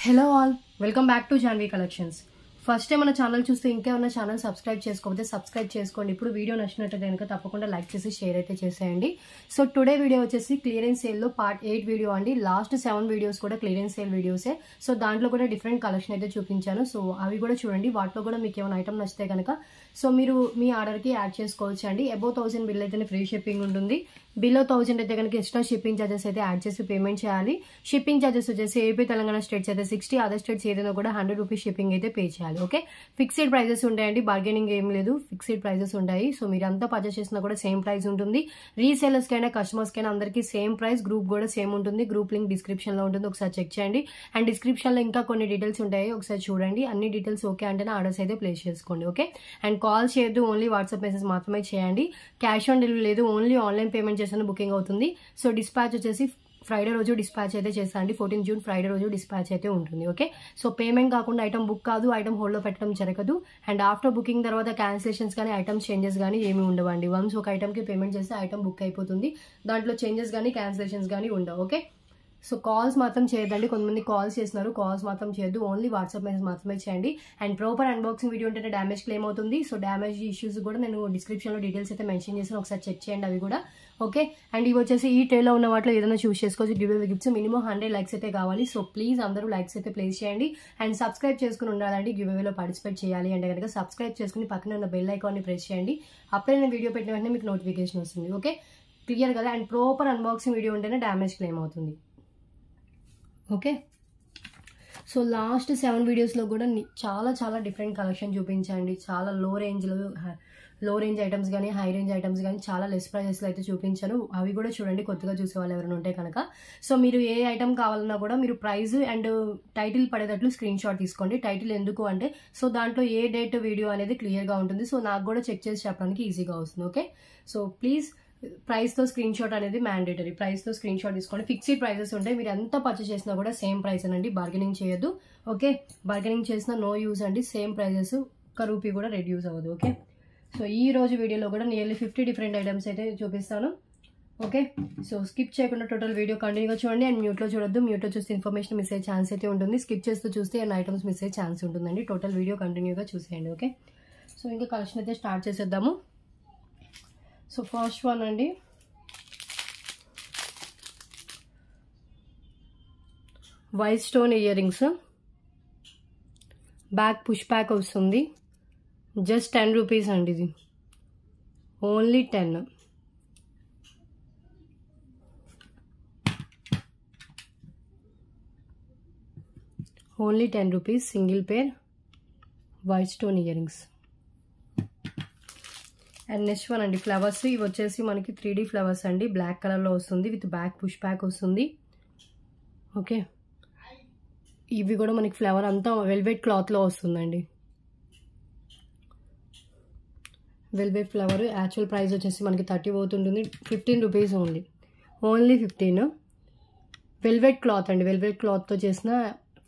Hello all, welcome back to Janhvi collections. First time మన channel చూస్తే ఇంకేమన్నా ఛానల్ సబ్స్క్రైబ్ చేసుకోకపోతే సబ్స్క్రైబ్ చేసుకోండి. ఇప్పుడు వీడియో నచ్చినట్లయితే కనుక తప్పకుండా లైక్ చేసి షేర్ అయితే చేసేయండి. సో టుడే వీడియో వచ్చేసి క్లియరెన్స్ సేల్లో పార్ట్ 8 వీడియో అండి. లాస్ట్ 7 వీడియోస్ కూడా క్లియరెన్స్ సేల్ వీడియోసే. సో దాంట్లో కూడా డిఫరెంట్ కలెక్షన్ అయితే చూపించాను. సో అవి కూడా చూడండి. వాటిలో కూడా మీకు ఏమైనా ఐటమ్ నచ్చితే కనుక సో మీరు మీ ఆర్డర్కి యాడ్ చేసుకోవచ్చు అండి. అబౌవ్ 1000 బిల్ అయితేనే ఫ్రీ షిప్పింగ్ ఉంటుంది. బిలో 1000 అయితే కనుక ఎక్స్ట్రా షిప్పింగ్ ఛార్జెస్ అయితే యాడ్ చేసి పేమెంట్ చేయాలి. షిప్పింగ్ ఛార్జెస్ వచ్చేసి ఏపీ తెలంగాణ స్టేట్స్ అయితే 60, అదర్ స్టేట్స్ ఏదైనా కూడా 100 రూపీస్ షిప్పింగ్ అయితే పే చేయాలి. ఓకే, ఫిక్స్డ్ ప్రైజెస్ ఉంటాయండి, బార్గెనింగ్ ఏం లేదు, ఫిక్స్డ్ ప్రైజెస్ ఉంటాయి. సో మీరు అంతా పర్చేస్ చేసినా కూడా సేమ్ ప్రైస్ ఉంటుంది. రీసేలర్స్ కైనా కస్టమర్స్ కైనా అందరికీ సేమ్ ప్రైస్. గ్రూప్ కూడా సేమ్ ఉంటుంది. గ్రూప్ లింక్ డిస్క్రిప్షన్ లో ఉంటుంది, ఒకసారి చెక్ చేయండి. అండ్ డిస్క్రిప్షన్ లో ఇంకా కొన్ని డీటెయిల్స్ ఉంటాయి, ఒకసారి చూడండి. అన్ని డీటెయిల్స్ ఓకే అంటేనే ఆర్డర్స్ అయితే ప్లేస్ చేసుకోండి. ఓకే, అండ్ కాల్ చేయొద్దు, ఓన్లీ వాట్సాప్ మెసేజ్ మాత్రమే చేయండి. క్యాష్ ఆన్ డెలివరీ లేదు, ఓన్లీ ఆన్లైన్ పేమెంట్ చేసిన బుకింగ్ అవుతుంది. సో డిస్పాచ్ వచ్చేసి ఫ్రైడే రోజు డిస్పాచ్ అయితే చేస్తాండి. 14 జూన్ ఫ్రైడే రోజు డిస్పాచ్ అయితే ఉంటుంది. ఓకే, సో పేమెంట్ కాకుండా ఐటమ్ బుక్ కాదు, ఐటమ్ హోల్డ్ లో పెట్టడం జరగదు. అండ్ ఆఫ్టర్ బుకింగ్ తర్వాత క్యాన్సిలేషన్స్ కానీ ఐటమ్స్ చేంజెస్ కానీ ఏమి ఉండవండి. వన్స్ ఒక ఐటమ్ కి పేమెంట్ చేస్తే ఐటమ్ బుక్ అయిపోతుంది. దాంట్లో చేంజెస్ కానీ క్యాన్సిలేషన్స్ కానీ ఉండవు. ఓకే, సో కాల్స్ మాత్రం చేయదండి. కొంతమంది కాల్స్ చేస్తున్నారు, కాల్స్ మాత్రం చేయొద్దు, ఓన్లీ వాట్సాప్ మెసేజ్ మాత్రమే చేయండి. అండ్ ప్రాపర్ అన్బాక్సింగ్ వీడియో ఉంటేనే డ్యామేజ్ క్లెయిమ్ అవుతుంది. సో డ్యామేజ్ ఇష్యూస్ కూడా నేను డిస్క్రిప్షన్ లో డీటెయిల్స్ అయితే మెన్షన్ చేస్తాను, ఒకసారి చెక్ చేయండి అవి కూడా. ఓకే, అండ్ ఇవి వచ్చేసి ఈ ట్రేలో ఉన్న వాటిలో ఏదైనా చూస్ చేసుకోవచ్చు. Give away gifts minimum 100 likes అయితే కావాలి. సో ప్లీజ్ అందరూ లైక్స్ అయితే ప్లేస్ చేయండి. అండ్ సబ్స్క్రైబ్ చేసుకుని ఉండాలండి, గివ్ అవేలో పార్టిసిపేట్ చేయాలి అంటే కనుక సబ్స్క్రైబ్ చేసుకుని పక్కన ఉన్న బెల్ ఐకాన్ ని ప్రెస్ చేయండి. అప్పుడే నేను వీడియో పెట్టిన వెంటనే మీకు నోటిఫికేషన్ వస్తుంది. ఓకే, క్లియర్ కదా. అండ్ ప్రాపర్ అన్బాక్సింగ్ వీడియో ఉంటేనే డ్యామేజ్ క్లెయిమ్ అవుతుంది. ఓకే, సో లాస్ట్ 7 వీడియోస్లో కూడా చాలా డిఫరెంట్ కలెక్షన్ చూపించండి. చాలా లో రేంజ్ ఐటమ్స్ కానీ హై రేంజ్ ఐటమ్స్ కానీ చాలా లెస్ ప్రైజెస్లో అయితే చూపించాను. అవి కూడా చూడండి, కొత్తగా చూసే వాళ్ళు ఎవరైనా ఉంటే కనుక. సో మీరు ఏ ఐటమ్ కావాలన్నా కూడా మీరు ప్రైస్ అండ్ టైటిల్ పడేటట్లు స్క్రీన్ షాట్ తీసుకోండి. టైటిల్ ఎందుకు అంటే సో దాంట్లో ఏ డేట్ వీడియో అనేది క్లియర్గా ఉంటుంది. సో నాకు కూడా చెక్ చేసి చెప్పడానికి ఈజీగా వస్తుంది. ఓకే, సో ప్లీజ్ ప్రైస్ తో స్క్రీన్ షాట్ అనేది మ్యాండేటరీ. ప్రైస్ తో స్క్రీన్ షాట్ తీసుకోండి. ఫిక్స్డ్ ప్రైసెస్ ఉంటాయి, మీరు ఎంత పర్చేస్ చేసినా కూడా సేమ్ ప్రైస్ అండి. బార్గెనింగ్ చేయొద్దు. ఓకే, బార్గెనింగ్ చేసినా నో యూజ్ అండి. సేమ్ ప్రైజెస్, ఒక్క రూపీ కూడా రెడ్యూస్ అవ్వదు. ఓకే, సో ఈ రోజు వీడియోలో కూడా నియర్లీ 50 డిఫరెంట్ ఐటమ్స్ అయితే చూపిస్తాను. ఓకే, సో స్కిప్ చేయకుండా టోటల్ వీడియో కంటిన్యూగా చూడండి. అండ్ మ్యూట్లో చూడొద్దు, మ్యూట్లో చూస్తే ఇన్ఫర్మేషన్ మిస్ అయ్యే ఛాన్స్ అయితే ఉంటుంది. స్కిప్ చేస్తూ చూస్తే అండ్ ఐటమ్స్ మిస్ అయ్యే ఛాన్స్ ఉంటుందండి. టోటల్ వీడియో కంటిన్యూగా చూసేయండి. ఓకే, సో ఇంకా కలెక్షన్ అయితే స్టార్ట్ చేసేద్దాము. సో ఫస్ట్ వన్ అండి, white stone year rings, back push back వస్తుంది. జస్ట్ 10 రూపీస్ అండి, ఇది only 10. Only 10 rupees single pair white stone year rings. And next one అండి, ఫ్లవర్స్. ఇవి వచ్చేసి మనకి 3D ఫ్లవర్స్ అండి, బ్లాక్ కలర్లో వస్తుంది, విత్ బ్యాక్ పుష్ బ్యాక్ వస్తుంది. ఓకే, ఇవి కూడా మనకి ఫ్లవర్ అంతా వెల్వెట్ క్లాత్లో వస్తుందండి. Velvet flower. యాక్చువల్ ప్రైస్ వచ్చేసి మనకి 30 పోతుంటుంది, 15 rupees only. Only 15. Velvet cloth అండి, వెల్వెట్ క్లాత్తో చేసిన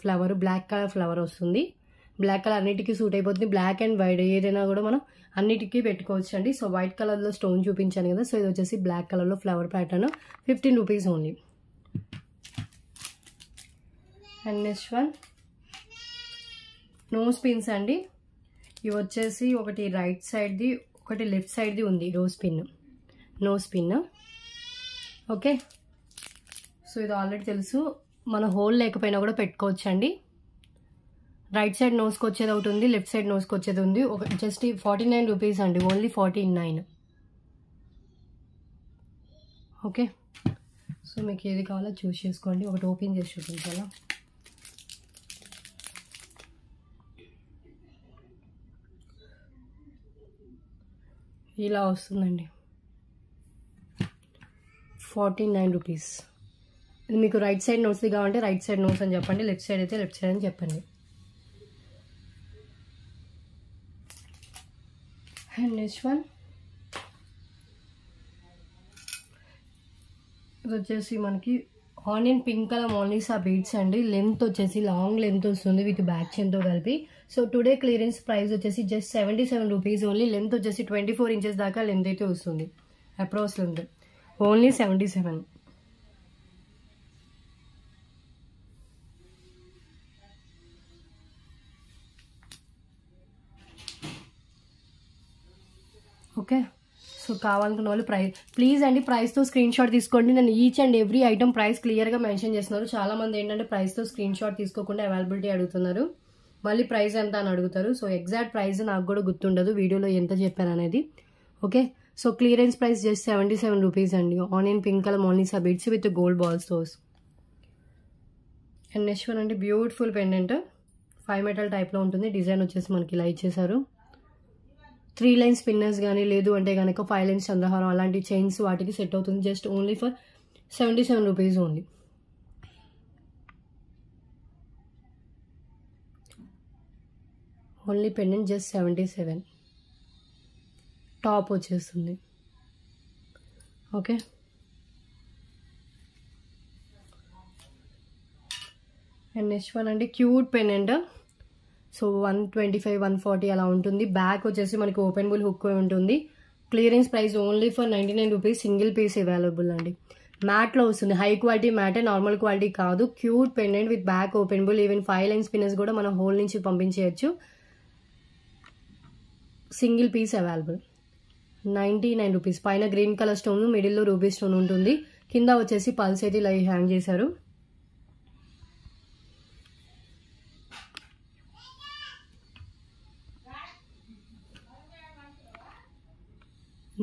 ఫ్లవర్, బ్లాక్ కలర్ ఫ్లవర్ వస్తుంది. బ్లాక్ కలర్ అన్నిటికీ సూట్ అయిపోతుంది. బ్లాక్ అండ్ వైట్ ఏదైనా కూడా మనం అన్నిటికీ పెట్టుకోవచ్చు అండి. సో వైట్ కలర్లో స్టోన్ చూపించాను కదా, సో ఇది వచ్చేసి బ్లాక్ కలర్లో flower pattern, 15 rupees only. And next one knows pins అండి. ఇవి వచ్చేసి ఒకటి రైట్ సైడ్ది, ఒకటి లెఫ్ట్ సైడ్ది ఉంది rose pin, nose pin. Okay, so ఇది ఆల్రెడీ తెలుసు, మన హోల్ లేకపోయినా కూడా పెట్టుకోవచ్చు అండి. రైట్ సైడ్ నోస్కి వచ్చేది ఒకటి ఉంది, లెఫ్ట్ సైడ్ నోస్కి వచ్చేది ఉంది. ఒక జస్ట్ 49 రూపీస్ అండి, ఓన్లీ 49. ఓకే, సో మీకు ఏది కావాలో చూస్ చేసుకోండి. ఒకటి ఓపెన్ చేసి చూపించాలా. ఇలా వస్తుందండి, 49 రూపీస్. మీకు రైట్ సైడ్ నోట్స్ది కావాలంటే రైట్ సైడ్ నోట్స్ అని చెప్పండి, లెఫ్ట్ సైడ్ అయితే లెఫ్ట్ సైడ్ అని చెప్పండి. అండ్ నెక్స్ట్ వన్, ఇది వచ్చేసి మనకి onion pink colour Mona Lisa beads అండి. లెంత్ వచ్చేసి లాంగ్ లెంత్ వస్తుంది విత్ బ్యాక్ చైన్తో కలిపి. సో టుడే క్లియరెన్స్ ప్రైస్ వచ్చేసి జస్ట్ 77 రూపీస్ ఓన్లీ. లెంత్ వచ్చేసి 24 ఇంచెస్ దాకా లెంత్ అయితే వస్తుంది, approx length, only 77. Okay. So కావాలనుకున్న వాళ్ళు ప్లీజ్ అండి ప్రైస్తో స్క్రీన్ షాట్ తీసుకోండి. నేను each and every item price క్లియర్గా మెన్షన్ చేస్తున్నారు. చాలా మంది ఏంటంటే ప్రైస్తో స్క్రీన్ షాట్ తీసుకోకుండా అవైలబిలిటీ అడుగుతున్నారు, మళ్ళీ ప్రైస్ ఎంత అని అడుగుతారు. సో ఎగ్జాక్ట్ ప్రైస్ నాకు కూడా గుర్తుండదు వీడియోలో ఎంత చెప్పాను అనేది. Okay. So clearance price just 77 rupees అండి. Onion pink colour Monalisa beads with gold బాల్స్తో. అండ్ నెక్స్ట్ వన్ అంటే బ్యూటిఫుల్ పెండెంట్ 5 మెటల్ టైప్లో ఉంటుంది. డిజైన్ వచ్చేసి మనకి ఇలా ఇచ్చేసారు. 3 లైన్స్ స్పిన్నర్స్ కానీ లేదు అంటే కనుక 5 లైన్స్ చంద్రహారం అలాంటి చైన్స్ వాటికి సెట్ అవుతుంది. Just only for 77 rupees only. Only pendant just 77. Top వచ్చేస్తుంది. ఓకే. అండ్ నెక్స్ట్ వన్ అంటే క్యూట్ పెండెంట్. సో 125 140 అలా ఉంటుంది. బ్యాక్ వచ్చేసి మనకి ఓపెన్ బుల్ హుక్ ఉంటుంది. Clearance price only for 99 rupees. Single piece available అండి. మ్యాట్లో వస్తుంది. హై క్వాలిటీ మ్యాటే, నార్మల్ క్వాలిటీ కాదు. Cute pendant with back open bull. Even 5 line spinners కూడా మనం హోల్ నుంచి పంపించేయచ్చు. Single piece available. 99 రూపీస్. పైన గ్రీన్ కలర్ స్టోన్, మిడిల్లో రూబీ స్టోన్ ఉంటుంది. కింద వచ్చేసి పల్స్ అయితే ఇలా హ్యాంగ్ చేశారు.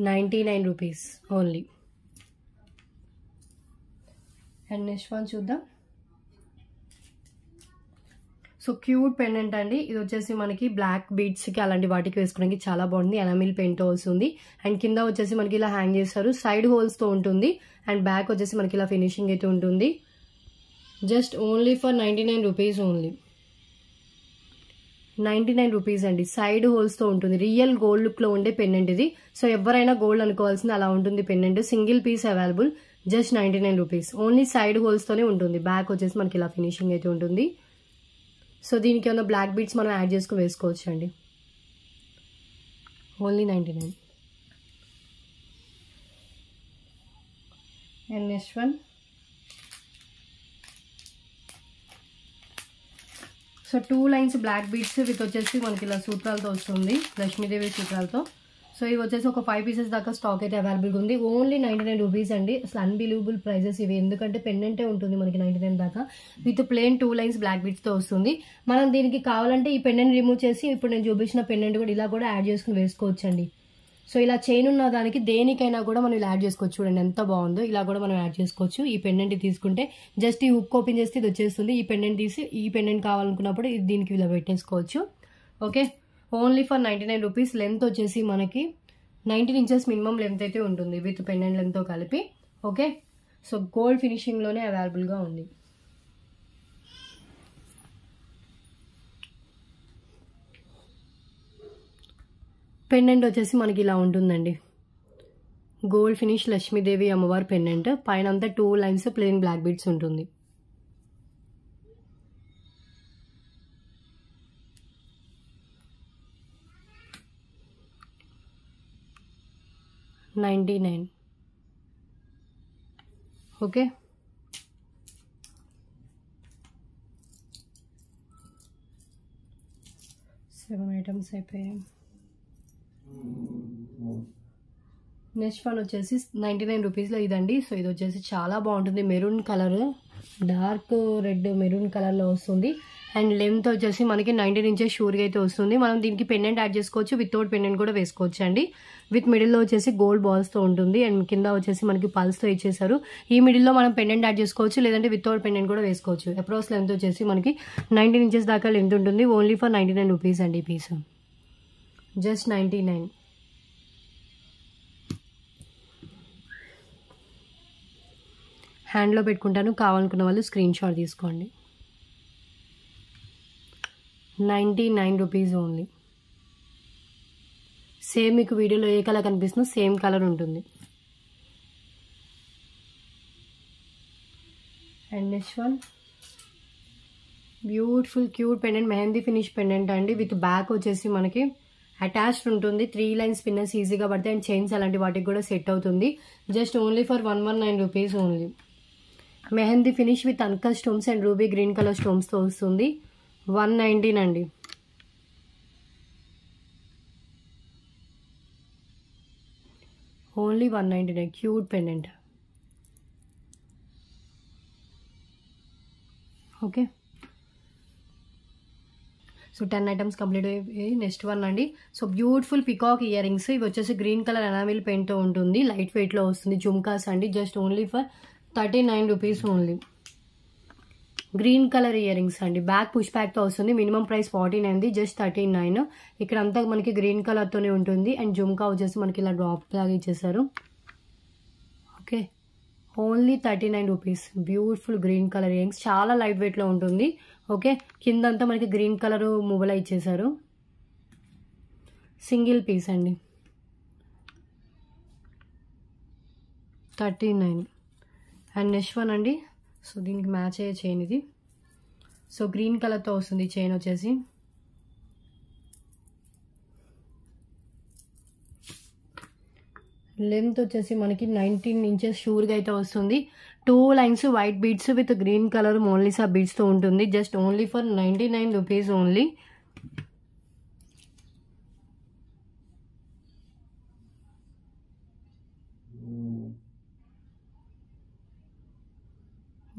₹99 ఓన్లీ. అండ్ నెక్స్ట్ వన్ చూద్దాం. సో క్యూట్ పెండెంట్ అండి. ఇది వచ్చేసి మనకి బ్లాక్ బీడ్స్కి అలాంటి వాటికి వేసుకోవడానికి చాలా బాగుంది. ఎనామిల్ పెయింట్తో వస్తుంది. అండ్ కింద వచ్చేసి మనకి ఇలా హ్యాంగ్ చేస్తారు. సైడ్ హోల్స్తో ఉంటుంది. అండ్ బ్యాక్ వచ్చేసి మనకి ఇలా ఫినిషింగ్ అయితే ఉంటుంది. Just only for 99 rupees only. 99 rupees అండి. సైడ్ హోల్స్తో ఉంటుంది. రియల్ గోల్డ్ లుక్లో ఉండే పెండెంట్ ఇది. సో ఎవరైనా గోల్డ్ అనుకోవాల్సింది అలా ఉంటుంది pendant. Single piece available. Just 99 rupees only. Side హోల్స్తోనే ఉంటుంది. బ్యాక్ వచ్చేసి మనకి ఇలా ఫినిషింగ్ అయితే ఉంటుంది. సో దీనికి ఏమన్నా బ్లాక్ బీడ్స్ మనం యాడ్ చేసుకుని వేసుకోవచ్చు అండి. Only 99. And next one. So 2 lines black beads with వచ్చేసి మనకి ఇలా సూత్రాలతో వస్తుంది. లక్ష్మీదేవి సూత్రాలతో. సో ఇవి వచ్చేసి ఒక 5 పీసెస్ దాకా స్టాక్ అయితే అవైలబుల్గా ఉంది. ఓన్లీ 99 రూపీస్ అండి. అసలు అన్బిలీవబుల్ ప్రైజెస్ ఇవి. ఎందుకంటే పెండెంటే ఉంటుంది మనకి 99 దాకా. విత్ ప్లెయిన్ 2 లైన్స్ బ్లాక్ బీడ్స్తో వస్తుంది. మనం దీనికి కావాలంటే ఈ పెండెంట్ రిమూవ్ చేసి ఇప్పుడు నేను చూపించిన పెండెంట్ కూడా ఇలా కూడా యాడ్ చేసుకుని వేసుకోవచ్చు అండి. సో ఇలా చైన్ ఉన్న దానికి దేనికైనా కూడా మనం ఇలా యాడ్ చేసుకోవచ్చు. చూడండి ఎంత బాగుందో. ఇలా కూడా మనం యాడ్ చేసుకోవచ్చు. ఈ పెండెంట్ తీసుకుంటే జస్ట్ ఈ హుక్ ఓపెన్ చేస్తే ఇది వచ్చేస్తుంది. ఈ పెండెంట్ తీసి ఈ పెండెంట్ కావాలనుకున్నప్పుడు ఇది దీనికి ఇలా పెట్టేసుకోవచ్చు. Okay. Only for 99 rupees. Length వచ్చేసి మనకి 19 ఇంచెస్ మినిమం లెంత్ అయితే ఉంటుంది విత్ పెండెంట్ లెంత్తో కలిపి. ఓకే. సో గోల్డ్ ఫినిషింగ్లోనే అవైలబుల్గా ఉంది. పెండెంట్ వచ్చేసి మనకి ఇలా ఉంటుందండి. గోల్డ్ ఫినిష్ లక్ష్మీదేవి అమ్మవారి పెండెంట్. పైన అంతా 2 లైన్స్ ప్లెయిన్ బ్లాక్ బీడ్స్ ఉంటుంది. $99. ఓకే. సెవెన్ ఐటమ్స్ అయిపోయాయి. నెక్స్ట్ వన్ వచ్చేసి 99 రూపీస్లో ఇదండి. సో ఇది వచ్చేసి చాలా బాగుంటుంది. Maroon colour, dark red maroon కలర్లో వస్తుంది. అండ్ లెంత్ వచ్చేసి మనకి 19 ఇంచెస్ షూర్గా అయితే వస్తుంది. మనం దీనికి పెండెంట్ యాడ్ చేసుకోవచ్చు. వితౌట్ పెండెంట్ కూడా వేసుకోవచ్చు అండి. విత్ మిడిల్లో వచ్చేసి గోల్డ్ బాల్స్తో ఉంటుంది. అండ్ కింద వచ్చేసి మనకి పల్స్తో ఇచ్చేసారు. ఈ మిడిల్లో మనం పెండెంట్ యాడ్ చేసుకోవచ్చు, లేదంటే వితౌట్ పెండెంట్ కూడా వేసుకోవచ్చు. అప్రోక్స్ లెంత్ వచ్చేసి మనకి 19 ఇంచెస్ దాకా లెంత్ ఉంటుంది. ఓన్లీ ఫర్ 99 రూపీస్ అండి ఈ పీస్. జస్ట్ 99. హ్యాండ్లో పెట్టుకుంటాను. కావాలనుకున్న వాళ్ళు స్క్రీన్ షాట్ తీసుకోండి. 99 రూపీస్ ఓన్లీ. సేమ్ మీకు వీడియోలో ఏ కలర్ కనిపిస్తుందో సేమ్ కలర్ ఉంటుంది. And next one beautiful cute pendant, mehndi finish pendant అండి. విత్ బ్యాక్ వచ్చేసి మనకి అటాచ్డ్ ఉంటుంది. 3 లైన్స్ స్పిన్నర్స్ ఈజీగా పడతాయి. అండ్ చైన్స్ అలాంటి వాటికి కూడా సెట్ అవుతుంది. Just only for 119 rupees only. Mehendi finish with uncut stones and ruby green colour స్టోన్స్తో వస్తుంది. 119 అండి. Only 199. Cute pendant. Okay, so 10 items complete అయ్యి నెక్స్ట్ వన్ అండి. So beautiful peacock ear rings. ఇవి వచ్చేసి గ్రీన్ కలర్ ఎనామిల్ పెయింట్తో ఉంటుంది. Light వెయిట్లో వస్తుంది. జుమ్కాస్ అండి. Just only for 39 rupees only. Green colour year rings అండి. బ్యాక్ పుష్ బ్యాక్తో వస్తుంది. Minimum price 49, just 39. ఇక్కడ అంతా మనకి గ్రీన్ కలర్తోనే ఉంటుంది. అండ్ జుమ్కా వచ్చేసి మనకి ఇలా డ్రాప్ లాగా ఇచ్చేసారు. Okay, only 39 rupees. Beautiful green colour year rings. చాలా లైట్ వెయిట్లో ఉంటుంది. ఓకే, కిందంతా మనకి గ్రీన్ కలర్ మువ్వలా ఇచ్చేసారు. సింగిల్ పీస్ అండి. 39. అండ్ నెక్స్ట్ వన్ అండి. సో దీనికి మ్యాచ్ అయ్యే చైన్ ఇది. సో గ్రీన్ కలర్తో వస్తుంది చైన్ వచ్చేసి. లెంత్ వచ్చేసి మనకి 19 ఇంచెస్ షూర్గా అయితే వస్తుంది. 2 lines white beads with green colour Monalisa బీడ్స్తో ఉంటుంది. Just only for 99 rupees only.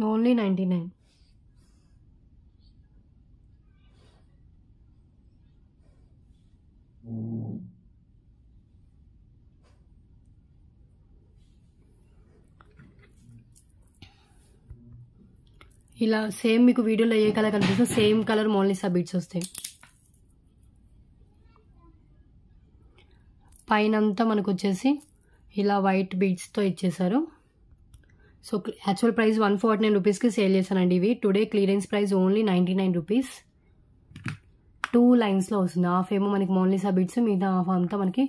Only 99. ఇలా సేమ్ మీకు వీడియోలో ఏ కలర్ కనిపిస్తుందో సేమ్ కలర్ మోనాలిసా బీడ్స్ వస్తాయి. పైన అంతా మనకు వచ్చేసి ఇలా వైట్ బీడ్స్తో ఇచ్చేసారు. సో యాక్చువల్ ప్రైస్ 149 రూపీస్కి సేల్ చేశానండి. ఇవి today clearance price only 99 rupees. 2 లైన్స్లో వస్తుంది. హాఫ్ ఏమో మనకి మోనాలిసా బీడ్స్, మిగతా హాఫ్ అంతా మనకి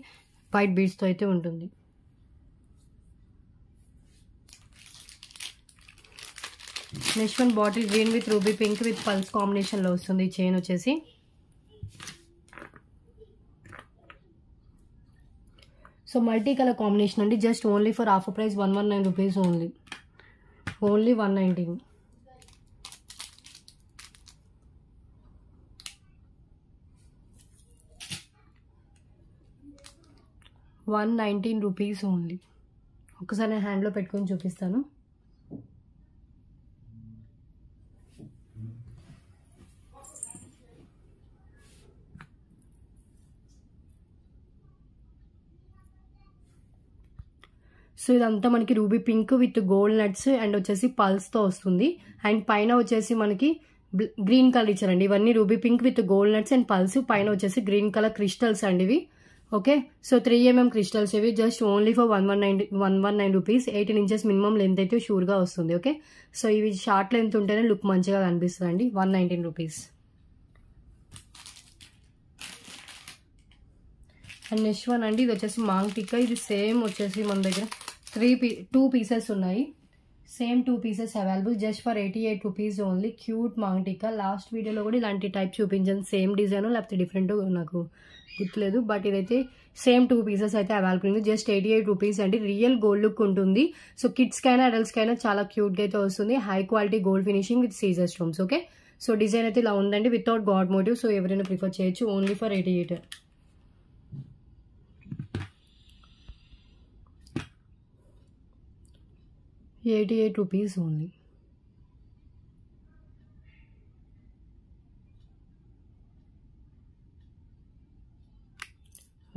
వైట్ బీడ్స్తో అయితే ఉంటుంది. Next one bottle green with ruby pink with pulse కాంబినేషన్లో వస్తుంది చైన్ వచ్చేసి. సో మల్టీ కలర్ కాంబినేషన్ అండి. Just only for offer price 119 rupees only. Only 119. $119 rupees only. ఒకసారి నేను హ్యాండ్లో పెట్టుకొని చూపిస్తాను. సో ఇదంతా మనకి ruby pink with gold nuts and వచ్చేసి పల్స్తో వస్తుంది. అండ్ పైన వచ్చేసి మనకి గ్రీన్ కలర్ ఇచ్చారండి. ఇవన్నీ ruby pink with gold nuts and pulse. పైన వచ్చేసి గ్రీన్ కలర్ క్రిస్టల్స్ అండి ఇవి. ఓకే, సో 3mm క్రిస్టల్స్ ఇవి. Just only for 119 rupees. 18 inches minimum length అయితే షూర్గా వస్తుంది. ఓకే, సో ఇవి షార్ట్ లెంత్ ఉంటేనే లుక్ మంచిగా కనిపిస్తుంది అండి. 119 రూపీస్. అండ్ నెక్స్ట్ వన్ అండి. ఇది వచ్చేసి మాంగ్ టిక్కా. ఇది సేమ్ వచ్చేసి మన దగ్గర 2 పీసెస్ ఉన్నాయి. Same 2 pieces available just for 88 rupees only. Cute maang tikka. Last వీడియోలో కూడా ఇలాంటి టైప్ చూపించాను. సేమ్ డిజైన్ లేకపోతే డిఫరెంట్ నాకు గుర్తులేదు, బట్ ఇదైతే సేమ్ 2 పీసెస్ అయితే అవైలబుల్ ఉంది. జస్ట్ 88 రూపీస్ అండి. రియల్ గోల్డ్ లుక్ ఉంటుంది. సో కిడ్స్ కైనా అడల్ట్స్ కైనా చాలా క్యూట్గా అయితే వస్తుంది. High quality gold finishing with సీజర్ స్టోన్స్. ఓకే, సో డిజైన్ అయితే ఇలా ఉందండి వితౌట్ గాడ్ మోటివ్. సో ఎవరైనా ప్రిఫర్ చేయొచ్చు. Only for 88. ₹88 only.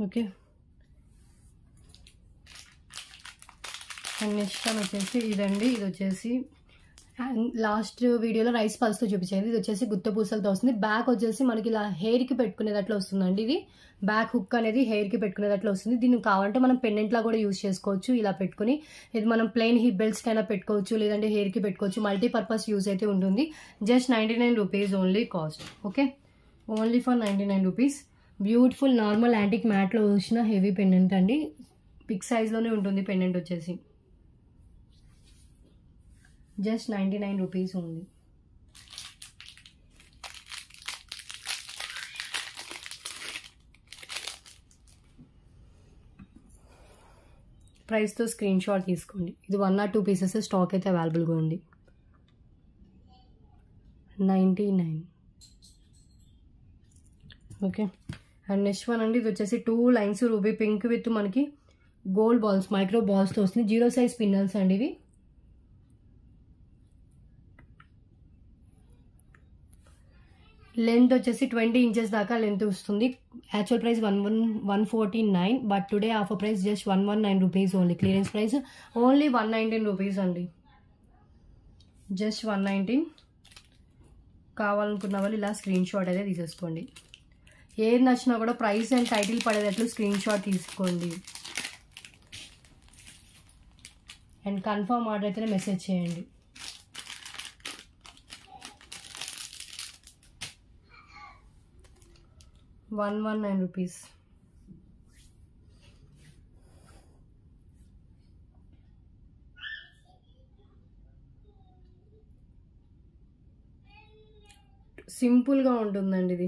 Okay, and next one వచ్చేసి ఇదండి. ఇది వచ్చేసి లాస్ట్ వీడియోలో రైస్ పల్స్తో చూపించాను. ఇది వచ్చేసి గుత్త పూసలతో వస్తుంది. బ్యాక్ వచ్చేసి మనకి ఇలా హెయిర్కి పెట్టుకునేటట్లు వస్తుందండి. ఇది బ్యాక్ హుక్ అనేది హెయిర్కి పెట్టుకునేటట్లు వస్తుంది. దీన్ని కావాలంటే మనం పెండెంట్లా కూడా యూజ్ చేసుకోవచ్చు. ఇలా పెట్టుకుని ఇది మనం ప్లెయిన్ హిప్ బెల్ట్స్ కైనా పెట్టుకోవచ్చు, లేదంటే హెయిర్కి పెట్టుకోవచ్చు. మల్టీపర్పస్ యూజ్ అయితే ఉంటుంది. Just 99 rupees only cost. Okay, only for 99 rupees. Beautiful normal antique మ్యాట్లో వచ్చిన హెవీ పెండెంట్ అండి. బిగ్ సైజ్లోనే ఉంటుంది పెండెంట్ వచ్చేసి. Just 99 rupees only. ప్రైస్తో స్క్రీన్ షాట్ తీసుకోండి. ఇది 1 or 2 పీసెస్ స్టాక్ అయితే అవైలబుల్గా ఉంది. 99. ఓకే, అండ్ నెక్స్ట్ వన్ అండి. ఇది వచ్చేసి 2 లైన్స్ రూబీ పింక్ విత్ మనకి గోల్డ్ బాల్స్ మైక్రో బాల్స్తో వస్తుంది. 0 సైజ్ పిన్నల్స్ అండి ఇవి. లెంత్ వచ్చేసి 20 ఇంచెస్ దాకా లెంత్ వస్తుంది. Actual price 149, but today offer price just 119 rupees only. Clearance price only 119 rupees అండి, జస్ట్ 119. కావాలనుకున్న వాళ్ళు ఇలా స్క్రీన్ షాట్ అయితే తీసేసుకోండి. ఏది నచ్చినా కూడా ప్రైస్ అండ్ టైటిల్ పడేటట్లు స్క్రీన్ షాట్ తీసుకోండి. అండ్ కన్ఫర్మ్ ఆర్డర్ అయితేనే మెసేజ్ చేయండి. ₹119. సింపుల్గా ఉంటుందండి ఇది.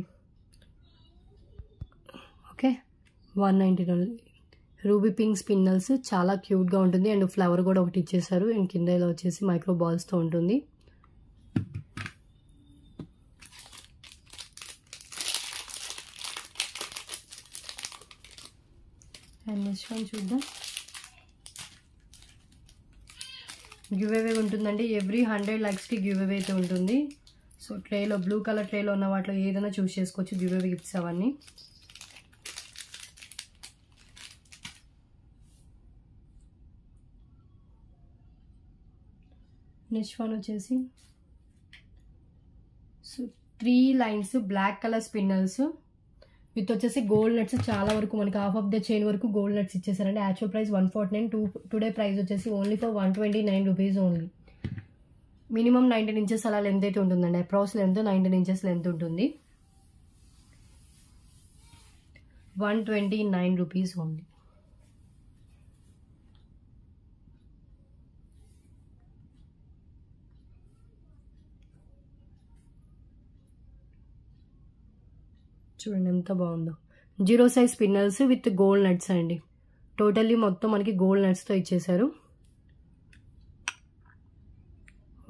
ఓకే, 119. రూబీ పింక్ స్పిన్నల్స్ చాలా క్యూట్గా ఉంటుంది. అండ్ ఫ్లవర్ కూడా ఒకటి ఇచ్చేసారు. అండ్ కింద ఇలా వచ్చేసి మైక్రో బాల్స్తో ఉంటుంది. అండ్ నెక్స్ట్ వన్ చూద్దాం. గివ్ అవే ఉంటుందండి. ఎవ్రీ 100 likesకి గివ్ అవే అయితే ఉంటుంది. సో ట్రేలో బ్లూ కలర్ ట్రేలో ఉన్న వాటిలో ఏదైనా చూస్ చేసుకోవచ్చు. గివ్ అవే గిఫ్ట్స్ అవన్నీ. నెక్స్ట్ వన్ వచ్చేసి so 3 lines black colour spinners with వచ్చేసి గోల్డ్ నట్స్. చాలా వరకు మనకి హాఫ్ ఆఫ్ ద చైన్ వరకు గోల్డ్ నట్స్ ఇచ్చేసారండి. యాక్చువల్ ప్రైస్ 149, టుడే ప్రైస్ వచ్చేసి only for 129 rupees only. Minimum 19 inches అలా లెంత్ అయితే ఉంటుందండి. అప్రాక్స్ లెంత్ 19 ఇంచెస్ లెంత్ ఉంటుంది. 129 రూపీస్ ఓన్లీ. చూడండి ఎంత బాగుందో. 0 size spinels with gold nuts అండి. టోటల్లీ మొత్తం మనకి గోల్డ్ నట్స్తో ఇచ్చేసారు.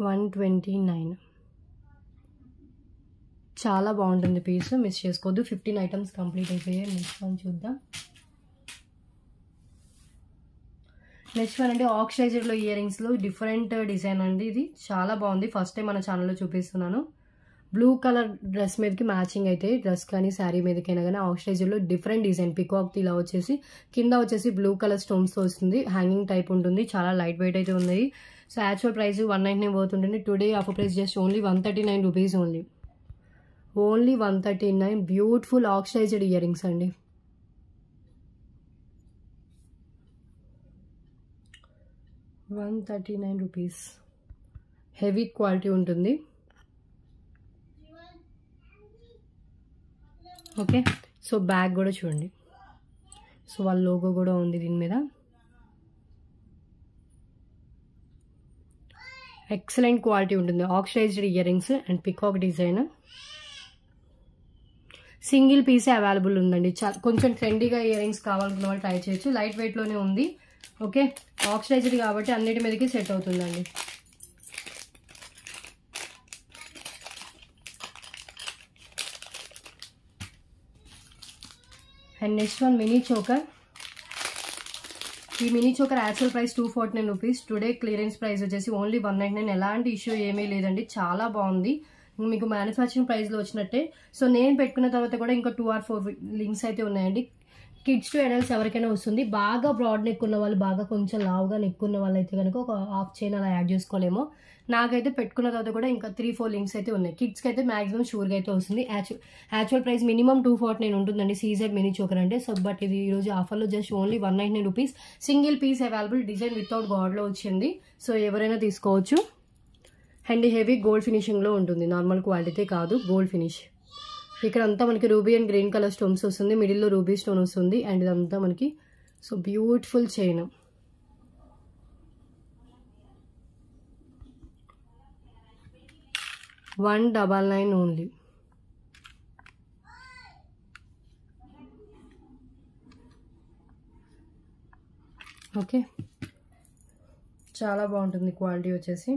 129. చాలా బాగుంటుంది పీస్, మిస్ చేసుకోవద్దు. 15 ఐటమ్స్ కంప్లీట్ అయిపోయాయి. నెక్స్ట్ వన్ చూద్దాం. నెక్స్ట్ వన్ అంటే ఆక్సిడైజర్లో ఇయర్ రింగ్స్లో డిఫరెంట్ డిజైన్ అండి. ఇది చాలా బాగుంది. ఫస్ట్ టైం మన ఛానల్లో చూపిస్తున్నాను. బ్లూ కలర్ డ్రెస్ మీదకి మ్యాచింగ్ అయితే డ్రెస్ కానీ శారీ మీదకైనా కానీ ఆక్సిడైజర్లో డిఫరెంట్ డిజైన్ పికాక్ ఇలా వచ్చేసి కింద వచ్చేసి బ్లూ కలర్ స్టోన్స్తో వస్తుంది. హ్యాంగింగ్ టైప్ ఉంటుంది. చాలా లైట్ వెయిట్ అయితే ఉన్నాయి. సో యాక్చువల్ ప్రైస్ 199 పోతుంటుంది. Today offer price just only 139 rupees only. Only 139. Beautiful oxidised ear rings అండి. ₹139. హెవీ క్వాలిటీ ఉంటుంది. ఓకే, సో బ్యాగ్ కూడా చూడండి. సో వాళ్ళ లోగో కూడా ఉంది దీని మీద. ఎక్సలెంట్ క్వాలిటీ ఉంటుంది. Oxidised ear rings and peacock design. Single పీసే అవైలబుల్ ఉందండి. కొంచెం ట్రెండీగా ఇయర్ రింగ్స్ కావాలనుకున్న వాళ్ళు ట్రై చేయొచ్చు. లైట్ వెయిట్లోనే ఉంది. ఓకే, ఆక్సిడైజ్డ్ కాబట్టి అన్నిటి మీదకి సెట్ అవుతుందండి. And next one mini choker. ఈ mini choker actual price 249 rupees. Today clearance price వచ్చేసి ఓన్లీ 199. ఎలాంటి ఇష్యూ ఏమీ లేదండి. చాలా బాగుంది. మీకు మ్యానుఫ్యాక్చరింగ్ ప్రైస్లో వచ్చినట్టే. సో నేను పెట్టుకున్న తర్వాత కూడా ఇంకా 2 or 4 లింక్స్ అయితే ఉన్నాయండి. కిడ్స్ టు అడల్ట్స్ ఎవరికైనా వస్తుంది. బాగా బ్రాడ్ నెక్ ఉన్న వాళ్ళు, బాగా కొంచెం లావుగా నెక్ ఉన్న వాళ్ళు అయితే కనుక ఒక హాఫ్ చైన్ అలా యాడ్ చేసుకోలేమో. నాకైతే పెట్టుకున్న తర్వాత కూడా ఇంకా 3-4 లింక్స్ అయితే ఉన్నాయి. కిడ్స్కి అయితే మాక్సిమం షూర్గా అయితే వస్తుంది. యాక్చువల్ ప్రైస్ మినిమం 249 ఉంటుందండి సీజెడ్ మినీ చోకర్ అంటే. సో బట్ ఇది ఈరోజు ఆఫర్లో just only 199 rupees. Single piece available. Design without గాడ్లో వచ్చింది. సో ఎవరైనా తీసుకోవచ్చు. అండ్ హెవీ గోల్డ్ ఫినిషింగ్లో ఉంటుంది. నార్మల్ క్వాలిటీ కాదు, గోల్డ్ ఫినిష్. ఇక్కడ అంతా మనకి ruby and green colour stones వస్తుంది. మిడిల్లో రూబీ స్టోన్ వస్తుంది. అండ్ ఇదంతా మనకి so beautiful chain. $199 only. Okay, చాలా బాగుంటుంది క్వాలిటీ వచ్చేసి.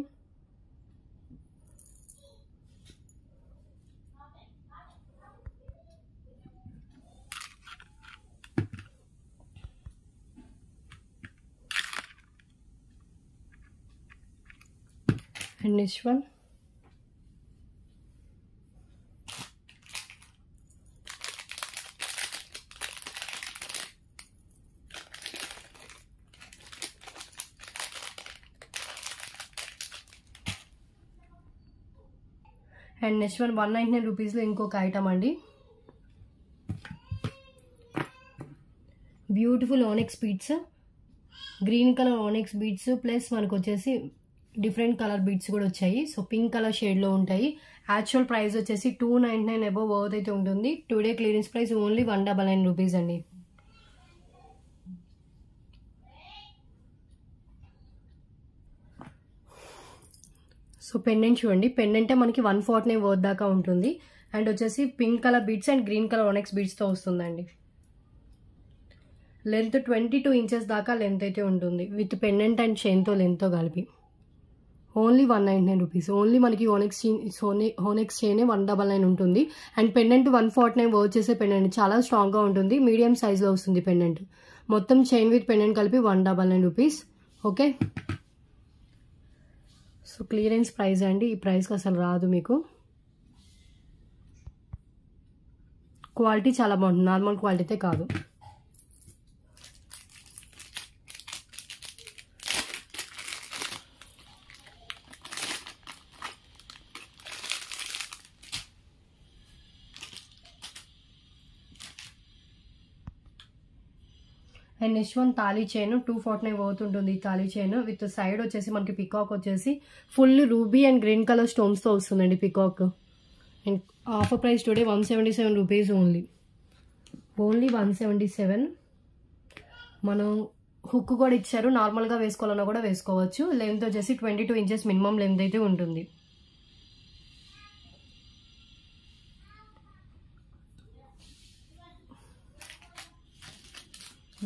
And next one and next one 199 రూపీస్లో ఇంకొక ఐటమ్ అండి. Beautiful onyx beads, green colour onyx beads plus మనకు వచ్చేసి డిఫరెంట్ కలర్ బీడ్స్ కూడా వచ్చాయి. సో పింక్ కలర్ షేడ్లో ఉంటాయి. యాక్చువల్ ప్రైస్ వచ్చేసి 299 అబోవ్ వర్త్ అయితే ఉంటుంది. Today clearance price only 199 rupees అండి. సో పెండెంట్ చూడండి, పెండెంట్ మనకి 149 వర్త్ దాకా ఉంటుంది. అండ్ వచ్చేసి pink colour beads and green colour onyx బీడ్స్తో వస్తుందండి. లెంత్ 22 ఇంచెస్ దాకా లెంత్ అయితే ఉంటుంది విత్ పెండెంట్ అండ్ చైన్తో లెంత్తో కలిపి. Only 199 rupees. ఓన్లీ మనకి ఓనెక్స్ చైన్ 199 ఉంటుంది. అండ్ పెండెంట్ 149 వర్క్ చేసే పెండెంట్ చాలా స్ట్రాంగ్గా ఉంటుంది. మీడియం సైజ్లో వస్తుంది పెండెంట్. మొత్తం చైన్ విత్ పెండెంట్ కలిపి 199 rupees. Okay, so clearance price అండి. ఈ ప్రైస్కి అసలు రాదు మీకు. క్వాలిటీ చాలా బాగుంటుంది, నార్మల్ క్వాలిటీ అయితే కాదు. And next one thali chain 249 worth ఉంటుంది. ఈ తాళీ చైన్ విత్ సైడ్ వచ్చేసి మనకి పికాక్ వచ్చేసి full ruby and green colour స్టోన్స్తో వస్తుందండి peacock. And offer price today 177 rupees only. 177. మనం హుక్ కూడా ఇచ్చారు, నార్మల్గా వేసుకోవాలన్నా కూడా వేసుకోవచ్చు. లెంత్ వచ్చేసి 22 ఇంచెస్ మినిమం లెంత్ అయితే ఉంటుంది.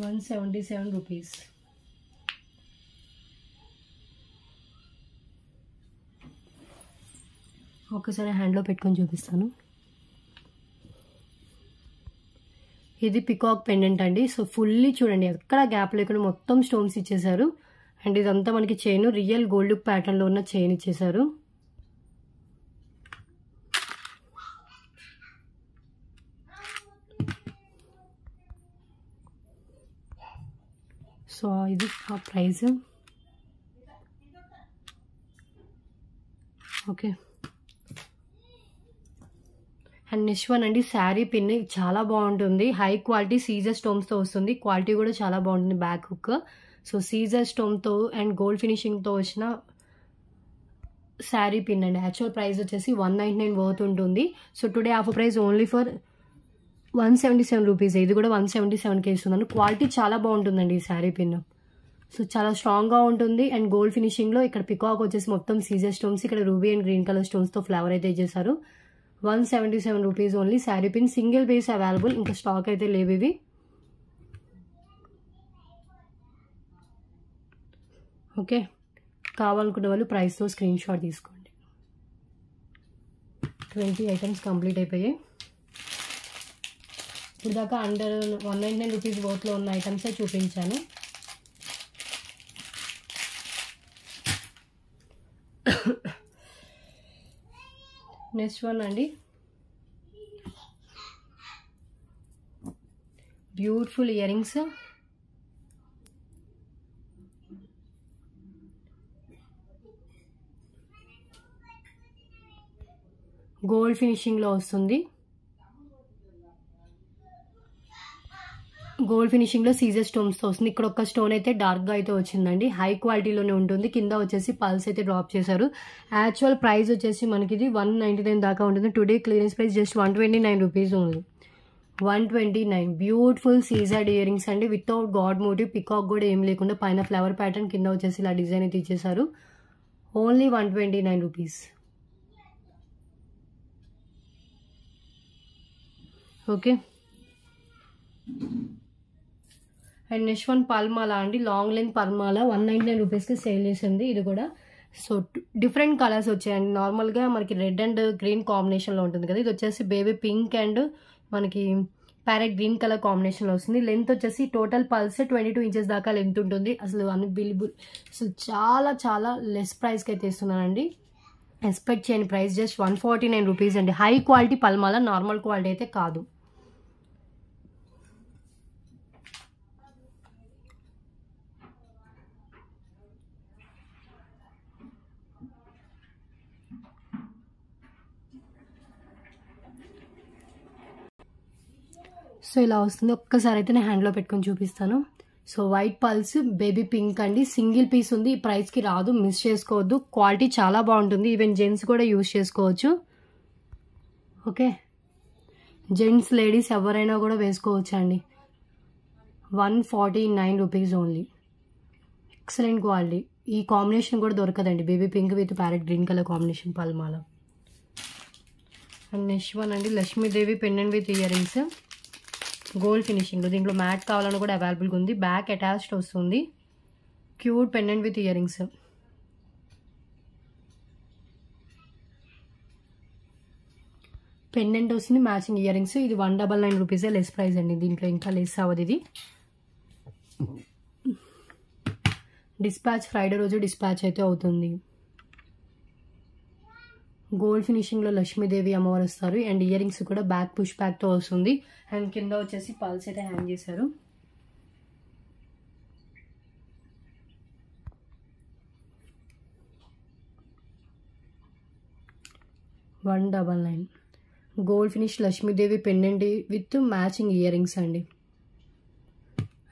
₹177. ఒకసారి హ్యాండ్లో పెట్టుకొని చూపిస్తాను. ఇది పికాక్ పెండెంట్ అండి. సో ఫుల్లీ చూడండి, ఎక్కడ గ్యాప్ లేకుండా మొత్తం స్టోన్స్ ఇచ్చేసారు. అండ్ ఇదంతా మనకి చైన్ రియల్ గోల్డ్ ప్యాటర్న్లో ఉన్న చైన్ ఇచ్చేసారు. సో ఇది ఆ price. Okay, and next one అండి శారీ పిన్. చాలా బాగుంటుంది, హై క్వాలిటీ సీజర్ స్టోన్స్తో వస్తుంది. క్వాలిటీ కూడా చాలా బాగుంటుంది. Back hook. సో సీజర్ స్టోన్తో అండ్ గోల్డ్ ఫినిషింగ్తో వచ్చిన శారీ పిన్ అండి. యాక్చువల్ ప్రైస్ వచ్చేసి 199 వర్త్ ఉంటుంది. So today offer price only for 177 rupees. ఇది కూడా 177కి ఇస్తున్నాను. క్వాలిటీ చాలా బాగుంటుందండి ఈ శారీ పిన్. సో చాలా స్ట్రాంగ్గా ఉంటుంది. అండ్ గోల్డ్ ఫినిషింగ్లో ఇక్కడ పికాక్ వచ్చేసి మొత్తం సీజర్ స్టోన్స్, ఇక్కడ రూబీ అండ్ గ్రీన్ కలర్ స్టోన్స్తో ఫ్లవర్ అయితే ఇచ్చేసారు. 177 rupees only. Sari pin single piece available, ఇంకా స్టాక్ అయితే లేవు ఇవి. ఓకే, కావాలనుకున్న వాళ్ళు ప్రైస్తో స్క్రీన్ షాట్ తీసుకోండి. 20 ఐటమ్స్ కంప్లీట్ అయిపోయాయి. ఇప్పుడు దాకా అండర్ 199 రూపీస్ వర్త్లో ఉన్న ఐటమ్సే చూపించాను. నెక్స్ట్ వన్ అండి, బ్యూటిఫుల్ ఇయర్ రింగ్స్. గోల్డ్ ఫినిషింగ్లో వస్తుంది. గోల్డ్ ఫినిషింగ్లో సీజర్ స్టోన్స్తో వస్తుంది. ఇక్కడ ఒక స్టోన్ అయితే డార్క్గా అయితే వచ్చిందండి. హై క్వాలిటీలోనే ఉంటుంది. కింద వచ్చేసి పల్స్ అయితే డ్రాప్ చేశారు. యాక్చువల్ ప్రైస్ వచ్చేసి మనకి ఇది 199 దాకా ఉంటుంది. Today clearance price just 129 rupees only. 129. Beautiful CZ ear rings అండి, వితౌట్ గాడ్ మోటివ్. పికాక్ కూడా ఏం లేకుండా పైన ఫ్లవర్ ప్యాటర్న్, కింద వచ్చేసి ఇలా డిజైన్ అయితే ఇచ్చేసారు. Only 129 rupees. Okay, and next one పల్మాల అండి. లాంగ్ లెంత్ పల్మాల 199 రూపీస్కి సేల్ చేసింది ఇది కూడా. సో డిఫరెంట్ కలర్స్ వచ్చాయండి. నార్మల్గా మనకి రెడ్ అండ్ గ్రీన్ కాంబినేషన్లో ఉంటుంది కదా, ఇది వచ్చేసి బేబీ పింక్ అండ్ మనకి ప్యారెట్ గ్రీన్ కలర్ కాంబినేషన్లో వస్తుంది. లెంత్ వచ్చేసి టోటల్ పల్స్ 22 ఇంచెస్ దాకా లెంత్ ఉంటుంది. అసలు అన్బిలీబుల్, అసలు చాలా చాలా లెస్ ప్రైస్కి అయితే ఇస్తున్నానండి. ఎక్స్పెక్ట్ చేయని ప్రైస్ జస్ట్ 149 రూపీస్ అండి. హై క్వాలిటీ పల్మాల, నార్మల్ క్వాలిటీ అయితే కాదు. సో ఇలా వస్తుంది. ఒక్కసారి అయితే నేను హ్యాండ్లో పెట్టుకొని చూపిస్తాను. So white pearls baby pink అండి, సింగిల్ పీస్ ఉంది. ఈ ప్రైస్కి రాదు, మిస్ చేసుకోవద్దు. క్వాలిటీ చాలా బాగుంటుంది. ఈవెన్ జెంట్స్ కూడా యూజ్ చేసుకోవచ్చు. ఓకే, జెంట్స్ లేడీస్ ఎవరైనా కూడా వేసుకోవచ్చు అండి. 149 రూపీస్ ఓన్లీ. Excellent quality. ఈ కాంబినేషన్ కూడా దొరకదండి, baby pink with parrot green colour combination పల్మాల. అండ్ నెక్స్ట్ వన్ అండి, Lakshmidevi pendant with ear rings, gold finishing. దీంట్లో మ్యాట్ కావాలని కూడా అవైలబుల్గా ఉంది. బ్యాక్ అటాచ్డ్ వస్తుంది. Cute pendant with ear rings. Pendant వస్తుంది, మ్యాచింగ్ ఇయర్ రింగ్స్. ఇది 199 రూపీసే, లెస్ ప్రైస్ అండి. దీంట్లో ఇంకా లెస్ అవ్వదు. ఇది డిస్పాచ్ ఫ్రైడే రోజు డిస్పాచ్ అయితే అవుతుంది. గోల్డ్ ఫినిషింగ్లో లక్ష్మీదేవి అమ్మవారు వస్తారు. అండ్ ఇయర్ రింగ్స్ కూడా బ్యాక్ పుష్ బ్యాక్తో వస్తుంది. అండ్ కింద వచ్చేసి పల్స్ అయితే హ్యాంగ్ చేశారు. $199. Gold finish Lakshmidevi pendant with matching ear rings అండి.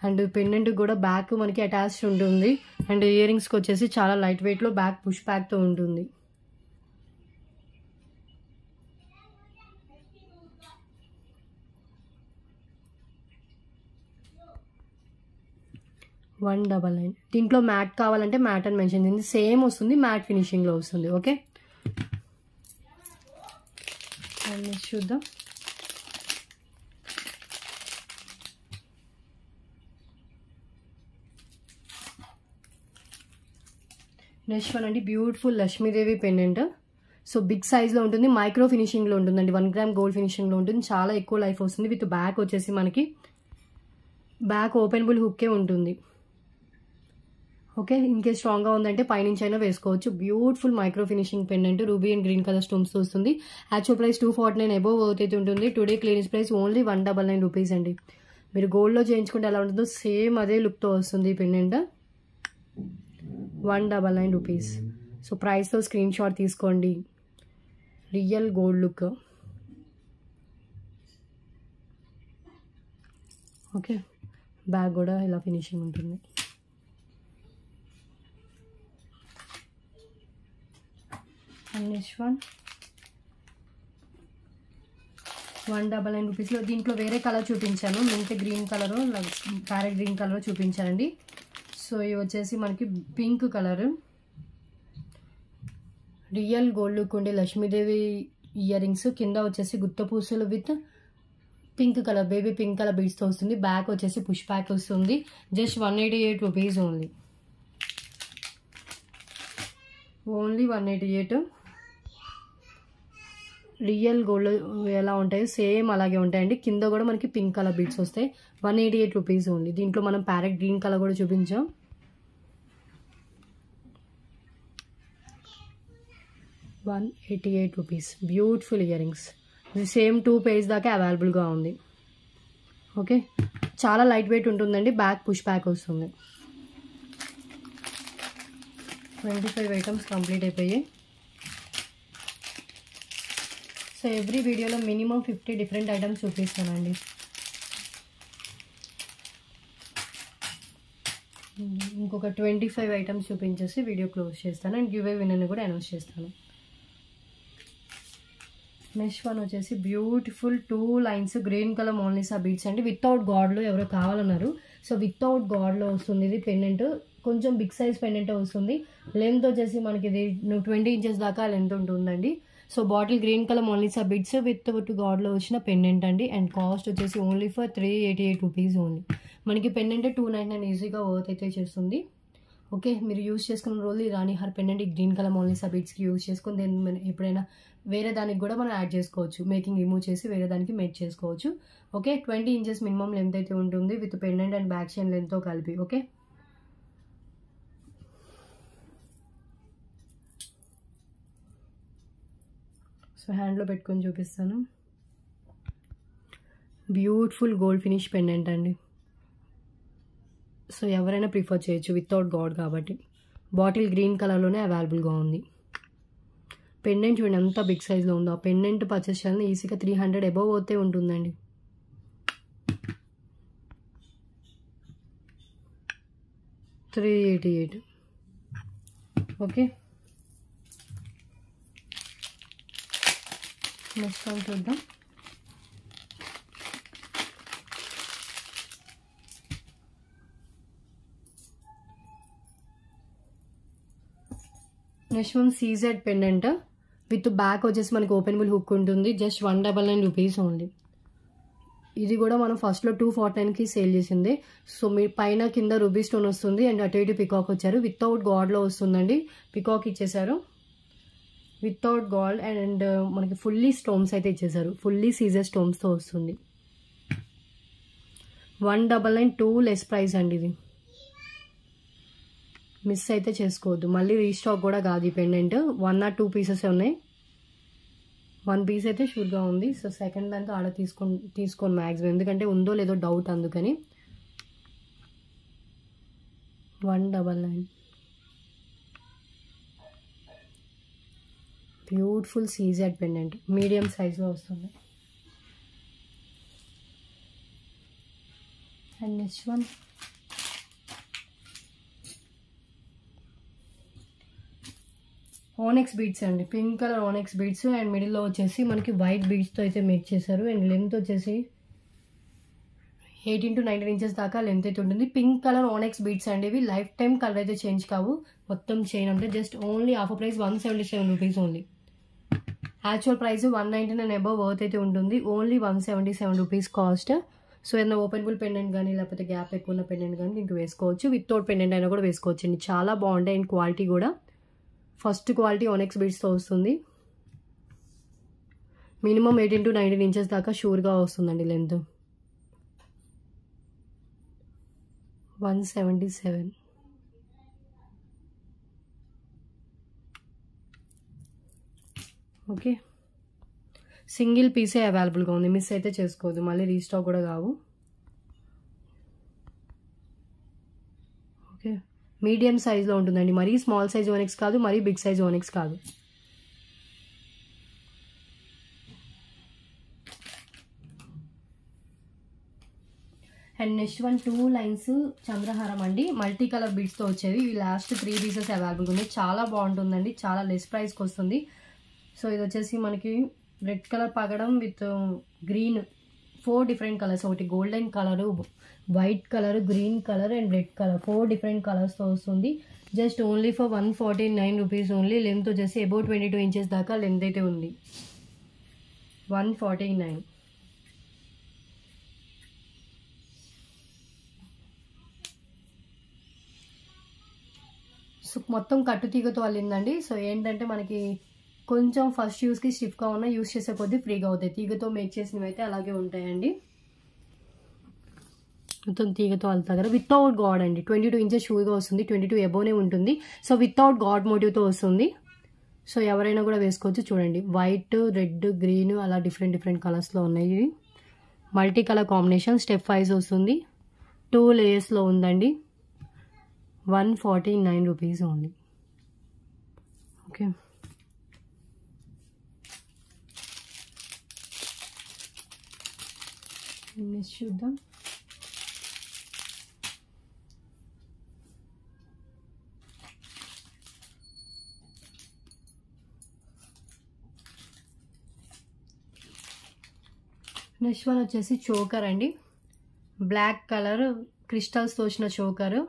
అండ్ పెండెంట్ కూడా బ్యాక్ మనకి అటాచ్డ్ ఉంటుంది. అండ్ ఇయర్ రింగ్స్కి వచ్చేసి చాలా లైట్ వెయిట్లో బ్యాక్ పుష్ బ్యాక్తో ఉంటుంది. $199. దీంట్లో మ్యాట్ కావాలంటే మ్యాట్ అని మెన్షన్ చేసింది. సేమ్ వస్తుంది, మ్యాట్ ఫినిషింగ్లో వస్తుంది. ఓకే, చూద్దాం. నెక్స్ట్ వన్ అండి, beautiful Lakshmidevi pendant. So big సైజ్లో ఉంటుంది, మైక్రో ఫినిషింగ్లో ఉంటుందండి. 1 గ్రామ్ గోల్డ్ ఫినిషింగ్లో ఉంటుంది. చాలా ఎక్కువ లైఫ్ వస్తుంది. విత్ బ్యాక్ వచ్చేసి మనకి బ్యాక్ ఓపెనబుల్ హుక్కే ఉంటుంది. ఓకే, ఇంకే స్ట్రాంగ్గా ఉందంటే పైనుంచి అయినా వేసుకోవచ్చు. Beautiful micro finishing pendant, ruby and green colour stones వస్తుంది. యాక్చువల్ ప్రైస్ 249 అబోవ్ అయితే ఉంటుంది. Today clearance price only 199 rupees అండి. మీరు గోల్డ్లో చేయించుకుంటే ఎలా ఉంటుందో సేమ్ అదే లుక్తో వస్తుంది ఈ పెండెంట్. 199 రూపీస్. సో ప్రైస్తో స్క్రీన్ షాట్ తీసుకోండి. Real gold look. Okay, back కూడా ఇలా ఫినిషింగ్ ఉంటుంది. అండ్ నెక్స్ట్ వన్ 199 రూపీస్లో. దీంట్లో వేరే కలర్ చూపించాను, mint green colour, parrot green colour చూపించానండి. సో ఇవి వచ్చేసి మనకి pink colour, real gold look ఉండే లక్ష్మీదేవి ఇయర్ రింగ్స్. కింద వచ్చేసి గుత్త పూసలు with pink colour, baby pink colour బీడ్స్తో వస్తుంది. బ్యాక్ వచ్చేసి పుష్ బ్యాక్ వస్తుంది. Just 188 rupees only. Only 188. Real gold ఎలా ఉంటాయో సేమ్ అలాగే ఉంటాయండి. కింద కూడా మనకి పింక్ కలర్ బీడ్స్ వస్తాయి. 188 రూపీస్ ఓన్లీ. దీంట్లో మనం ప్యారెట్ గ్రీన్ కలర్ కూడా చూపించాం. ₹188. Beautiful earrings. ఇది సేమ్ 2 pairs దాకా అవైలబుల్గా ఉంది. ఓకే, చాలా లైట్ వెయిట్ ఉంటుందండి. బ్యాక్ పుష్ బ్యాక్ వస్తుంది. 25 ఐటమ్స్ కంప్లీట్ అయిపోయాయి. సో ఎవ్రీ వీడియోలో మినిమం 50 డిఫరెంట్ ఐటమ్స్ చూపిస్తానండి. ఇంకొక 25 ఐటమ్స్ చూపించేసి వీడియో క్లోజ్ చేస్తాను. అండ్ గివ్ అవే విన్నర్ని కూడా అనౌన్స్ చేస్తాను. నెక్స్ట్ వన్ వచ్చేసి beautiful 2 lines green colour Mona Lisa beads అండి. వితౌట్ గాడ్లో ఎవరో కావాలన్నారు. సో వితౌట్ గాడ్లో వస్తుంది ఇది పెండెంట్. కొంచెం బిగ్ సైజ్ పెండెంట్ వస్తుంది. లెంత్ వచ్చేసి మనకి ఇది 20 inches దాకా లెంత్ ఉంటుందండి. So bottle green colour Mona Lisa beads with గాడ్లో వచ్చిన పెండెంట్ అండి. అండ్ కాస్ట్ వచ్చేసి ఓన్లీ ఫర్ 388 రూపీస్ ఓన్లీ. మనకి పెండెంట్ 299 ఈజీగా వర్త్ అయితే చేస్తుంది. ఓకే, మీరు యూజ్ చేసుకున్న రోజు ఈ రాణి హార్ పెండెంట్ గ్రీన్ కలర్ మోనాలిసా బీడ్స్కి యూజ్ చేసుకుని దాన్ని ఎప్పుడైనా వేరే దానికి కూడా మనం యాడ్ చేసుకోవచ్చు. మేకింగ్ రిమూవ్ చేసి వేరే దానికి మేక్ చేసుకోవచ్చు. ఓకే, 20 inches మినిమం లెంత్ అయితే ఉంటుంది with pendant and back chain లెంత్తో కలిపి. ఓకే, సో హ్యాండ్లో పెట్టుకొని చూపిస్తాను. బ్యూటిఫుల్ గోల్డ్ ఫినిష్ పెండెంట్ అండి. సో ఎవరైనా ప్రిఫర్ చేయొచ్చు వితౌట్ గాడ్ కాబట్టి. బాటిల్ గ్రీన్ కలర్లోనే అవైలబుల్గా ఉంది. పెండెంట్ చూడండి ఎంత బిగ్ సైజ్లో ఉందో. ఆ పెండెంట్ పర్చేస్ చేయాలని ఈజీగా 300 అబవ్ అవుతే ఉంటుందండి. $388. ఓకే, నెక్స్ట్ వన్ చూద్దాం. Next one CZ pendant with back వచ్చేసి మనకి ఓపెనబుల్ హుక్ ఉంటుంది. Just 199 rupees only. ఇది కూడా మనం ఫస్ట్లో 249కి సేల్ చేసింది. సో మీ పైన కింద రూబీ స్టోన్ వస్తుంది అండ్ అటు ఇటు పికాక్ వచ్చారు. వితౌట్ గాడ్లో వస్తుందండి. పికాక్ ఇచ్చేసారు వితౌట్ గాడ్ అండ్ మనకి ఫుల్లీ స్టోన్స్ అయితే ఇచ్చేసారు. ఫుల్లీ సీజర్ స్టోన్స్తో వస్తుంది. 199 లెస్ ప్రైస్ అండి. ఇది మిస్ అయితే చేసుకోవద్దు. మళ్ళీ రీస్టాక్ కూడా కాదు ఈ పెండెంట్. 1 or 2 పీసెస్ ఉన్నాయి. 1 పీస్ అయితే షూర్గా ఉంది. సో సెకండ్ దానికి ఆర్డర్ తీసుకోండి మ్యాక్సిమం, ఎందుకంటే ఉందో లేదో డౌట్ అందుకని. 199 బ్యూటిఫుల్ సీజెడ్ పెండెంట్ మీడియం సైజ్లో వస్తుంది. And next one onyx beads అండి. Pink colour onyx beads and మిడిల్లో వచ్చేసి మనకి వైట్ బీడ్స్తో అయితే మేక్ చేశారు. అండ్ లెంత్ వచ్చేసి 18 to 19 ఇంచెస్ దాకా లెంత్ అయితే ఉంటుంది. పింక్ కలర్ ఓనెక్స్ బీడ్స్ అండి. ఇవి లైఫ్ టైం కలర్ అయితే చేంజ్ కావు. మొత్తం చైన్ అంటే just only offer price 177 rupees only. Actual price 199 above worth అయితే ఉంటుంది. Only 177 rupees cost. సో ఏదైనా ఓపెనబుల్ పెండెంట్ కానీ లేకపోతే గ్యాప్ ఎక్కువ ఉన్న పెండెంట్ కానీ దీనికి వేసుకోవచ్చు. వితౌట్ పెండెంట్ అయినా కూడా వేసుకోవచ్చు అండి. చాలా బాగుంటాయి అండ్ క్వాలిటీ కూడా ఫస్ట్ క్వాలిటీ ఓనెక్స్ బీడ్స్తో వస్తుంది. మినిమం 18 to 19 ఇంచెస్ దాకా షూర్గా వస్తుందండి లెంత్. 177. ఓకే, సింగిల్ పీసే అవైలబుల్గా ఉంది. మిస్ అయితే చేసుకోవద్దు, మళ్ళీ రీస్టాక్ కూడా కావు. ఓకే, మీడియం సైజ్లో ఉంటుందండి. మరీ స్మాల్ సైజ్ ఓనెక్స్ కాదు, మరీ బిగ్ సైజ్ ఓనెక్స్ కాదు. అండ్ నెక్స్ట్ వన్ 2 లైన్స్ చంద్రహారం అండి. మల్టీ కలర్ బీడ్స్తో వచ్చేవి. ఈ లాస్ట్ 3 పీసెస్ అవైలబుల్గా ఉన్నాయి. చాలా బాగుంటుందండి, చాలా లెస్ ప్రైస్కి వస్తుంది. సో ఇది వచ్చేసి మనకి రెడ్ కలర్ పగడం విత్ గ్రీన్ 4 డిఫరెంట్ కలర్స్. ఒకటి golden colour, white colour, green colour and red colour 4 different కలర్స్తో వస్తుంది. Just only for 149 rupees only. Length వచ్చేసి అబౌట్ 22 ఇంచెస్ దాకా లెంత్ అయితే ఉంది. 149. సో మొత్తం కట్టు తీగతో అల్లిందండి. సో ఏంటంటే మనకి కొంచెం ఫస్ట్ యూస్కి స్టిఫ్గా ఉన్న యూస్ చేసే కొద్దీ ఫ్రీగా అవుతాయి. తీగతో మేక్ చేసినవి అయితే అలాగే ఉంటాయండి. మొత్తం తీగతో అల్లుతారు కదా. వితౌట్ గాడ్ అండి. 22 ఇంచెస్ షూగా వస్తుంది. 22 అబోనే ఉంటుంది. సో వితౌట్ గాడ్ మోటివ్తో వస్తుంది. సో ఎవరైనా కూడా వేసుకోవచ్చు. చూడండి, వైట్, రెడ్, గ్రీన్ అలా డిఫరెంట్ డిఫరెంట్ కలర్స్లో ఉన్నాయి. ఇవి multi colour combination. Step wise వస్తుంది. 2 లేయర్స్లో ఉందండి. 149 రూపీస్ ఓన్లీ. ఓకే, నెక్స్ట్ చూద్దాం. నెక్స్ట్ వన్ వచ్చేసి చోకర్ అండి. బ్లాక్ కలర్ క్రిస్టల్స్తో వచ్చిన చోకర్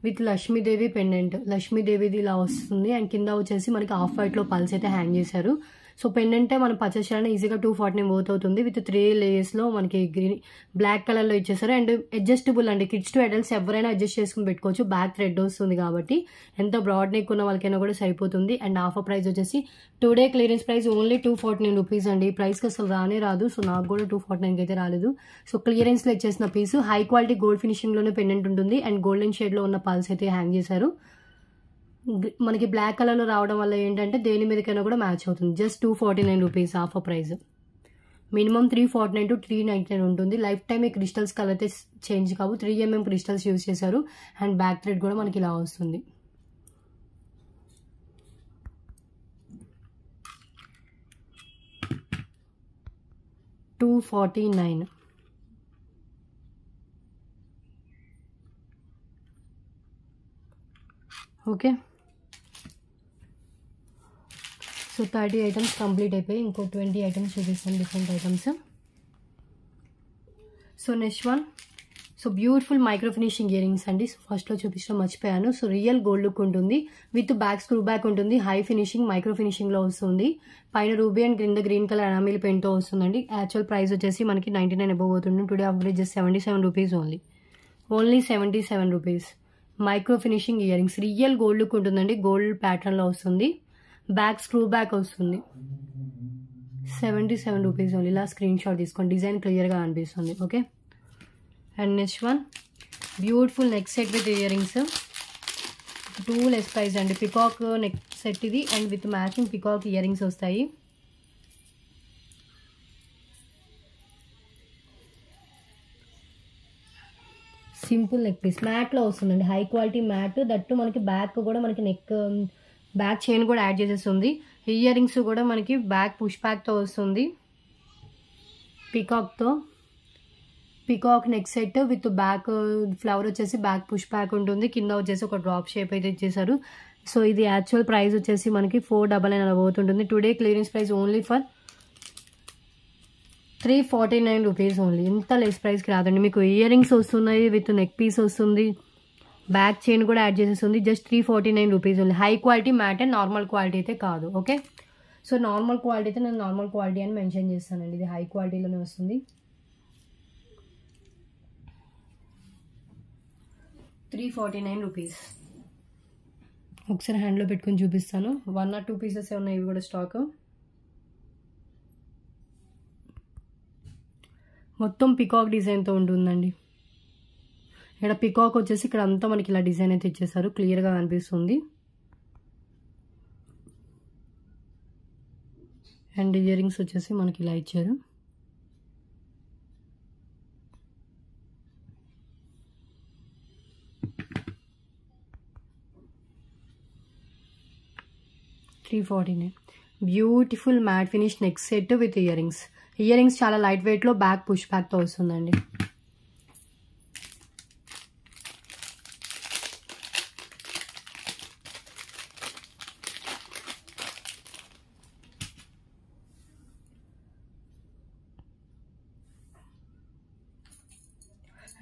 విత్ లక్ష్మీదేవి పెండెంట్. లక్ష్మీదేవిది ఇలా వస్తుంది అండ్ కింద వచ్చేసి మనకి ఆఫ్ వైట్లో పల్స్ అయితే హ్యాంగ్ చేశారు. సో పెండెంటే మనం పర్చేస్ చేయాలని ఈజీగా 249 వర్త్ అవుతుంది. విత్ 3 లేయర్స్లో మనకి గ్రీన్ బ్లాక్ కలర్లో ఇచ్చేసారు. అండ్ అడ్జస్టబుల్ అండి. కిడ్స్ టు అడల్ట్స్ ఎవరైనా అడ్జస్ట్ చేసుకుని పెట్టుకోవచ్చు. బ్యాక్ థ్రెడ్ వస్తుంది కాబట్టి ఎంత బ్రాడ్ నెక్ ఉన్న వాళ్ళకైనా కూడా సరిపోతుంది. అండ్ ఆఫర్ ప్రైస్ వచ్చేసి today clearance price only 249 rupees అండి. ఈ ప్రైస్కి అసలు రానే రాదు. సో నాకు కూడా 249కి అయితే రాలేదు. సో క్లియరెన్స్లో ఇచ్చేసిన పీసు హై క్వాలిటీ గోల్డ్ ఫినిషింగ్లోనే పెండెంట్ ఉంటుంది. అండ్ గోల్డెన్ షేడ్లో ఉన్న పల్స్ అయితే హ్యాంగ్ చేశారు. మనకి బ్లాక్ కలర్లో రావడం వల్ల ఏంటంటే దేని మీదకైనా కూడా మ్యాచ్ అవుతుంది. Just 249 rupees offer price. Minimum 349 to 399 ఉంటుంది. లైఫ్ టైమ్ ఈ క్రిస్టల్స్ కలర్ అయితే చేంజ్ కావు. 3mm క్రిస్టల్స్ యూజ్ చేశారు. అండ్ బ్యాక్ థ్రెడ్ కూడా మనకి ఇలా వస్తుంది. $249. ఓకే, సో 30 ఐటమ్స్ కంప్లీట్ అయిపోయి ఇంకో 20 ఐటమ్స్ చూపిస్తాను, different items. So next one, so beautiful micro finishing year rings అండి. ఫస్ట్లో చూపించడం మర్చిపోయాను. సో రియల్ గోల్డ్ లుక్ ఉంటుంది, విత్ బ్యాక్ స్క్రూ బ్యాక్ ఉంటుంది. హై ఫినిషింగ్ మైక్రో ఫినిషింగ్లో వస్తుంది. పైన రూబీ అండ్ క్రింద గ్రీన్ కలర్ ఎనామిల్ పెయింట్తో వస్తుందండి. యాక్చువల్ ప్రైస్ వచ్చేసి మనకి 99 అబవ్ అవుతుంది. టుడే అప్గ్రేడ్ చేసి 77 rupees only 77 rupees. Micro finishing ear rings, real gold look ఉంటుందండి. గోల్డ్ ప్యాటర్న్లో వస్తుంది. బ్యాక్ స్క్రూ బ్యాక్ వస్తుంది. 77 రూపీస్ ఓన్లీ. ఇలా స్క్రీన్ షాట్ తీసుకోండి, డిజైన్ క్లియర్గా అనిపిస్తుంది. Okay, and next one beautiful neck set with ear rings. 2 less price అండి. Peacock neck set ఇది, and with matching peacock ear rings వస్తాయి. సింపుల్ నెక్ పీస్ మ్యాట్లో వస్తుందండి. High quality mat, that మనకి back కూడా మనకి నెక్ బ్యాక్ చైన్ కూడా add చేసేస్తుంది. Year rings కూడా మనకి బ్యాక్ పుష్ బ్యాక్తో వస్తుంది. Peacock neck set with back flower వచ్చేసి బ్యాక్ పుష్ బ్యాక్ ఉంటుంది. కింద వచ్చేసి ఒక డ్రాప్ షేప్ అయితే ఇచ్చేసారు. సో ఇది యాక్చువల్ ప్రైస్ వచ్చేసి మనకి 499 అలా పోతుంటుంది. Today clearance price only for 349 rupees only. ఇంత లెస్ ప్రైస్కి రాదండి. మీకు ఇయర్ రింగ్స్ వస్తున్నాయి, విత్ నెక్ పీస్ వస్తుంది, బ్యాక్ చైన్ కూడా యాడ్ చేసేస్తుంది. Just 349 rupees only. High quality matte and normal quality అయితే కాదు. ఓకే, సో నార్మల్ క్వాలిటీ అయితే నేను నార్మల్ క్వాలిటీ అని మెన్షన్ చేస్తానండి. ఇది హై క్వాలిటీలోనే వస్తుంది. 349 రూపీస్. ఒకసారి హ్యాండ్లో పెట్టుకొని చూపిస్తాను. 1 or 2 పీసెస్ ఉన్నాయి ఇవి కూడా స్టాక్. మొత్తం పికాక్ డిజైన్తో ఉంటుందండి. ఇక్కడ పికాక్ వచ్చేసి ఇక్కడ అంతా మనకి ఇలా డిజైన్ అయితే ఇచ్చేసారు, క్లియర్గా కనిపిస్తుంది. అండ్ ఇయర్ రింగ్స్ వచ్చేసి మనకి ఇలా ఇచ్చారు. $349. Beautiful mat finish neck set with ear rings. Year rings చాలా లైట్ వెయిట్లో బ్యాక్ పుష్ బ్యాక్తో వస్తుందండి.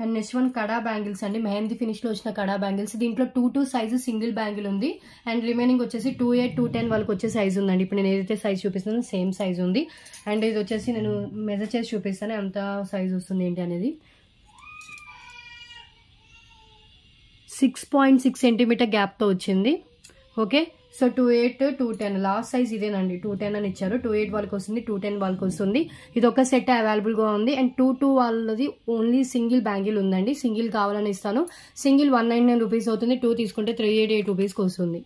And next one kada bangles అండి. మెహందీ ఫినిష్లో వచ్చిన కడా బ్యాంగిల్స్. దీంట్లో 2 సైజు సింగిల్ బ్యాంగిల్ ఉంది. అండ్ రిమైనింగ్ వచ్చేసి 2/8, 2/10 వాళ్ళకి వచ్చే సైజు ఉందండి. ఇప్పుడు నేను ఏదైతే సైజ్ చూపిస్తున్నానో సేమ్ సైజ్ ఉంది. అండ్ ఇది వచ్చేసి నేను మెజర్ చేసి చూపిస్తాను ఎంత సైజ్ వస్తుంది ఏంటి అనేది. 6.6 సెంటీమీటర్ గ్యాప్తో వచ్చింది. ఓకే, సో 2/8, 2/10 లాస్ట్ సైజ్ ఇదేనండి. 2/10 అని ఇచ్చారు. 2/8 వాళ్ళకి వస్తుంది, 2/10 వాళ్ళకి వస్తుంది. ఇది ఒక సెట్ అవైలబుల్గా ఉంది. అండ్ 2/2 వాళ్ళది ఓన్లీ సింగిల్ బ్యాంగిల్ ఉందండి. సింగిల్ కావాలని ఇస్తాను. సింగిల్ 199 రూపీస్ అవుతుంది. 2 తీసుకుంటే 388 రూపీస్కి వస్తుంది.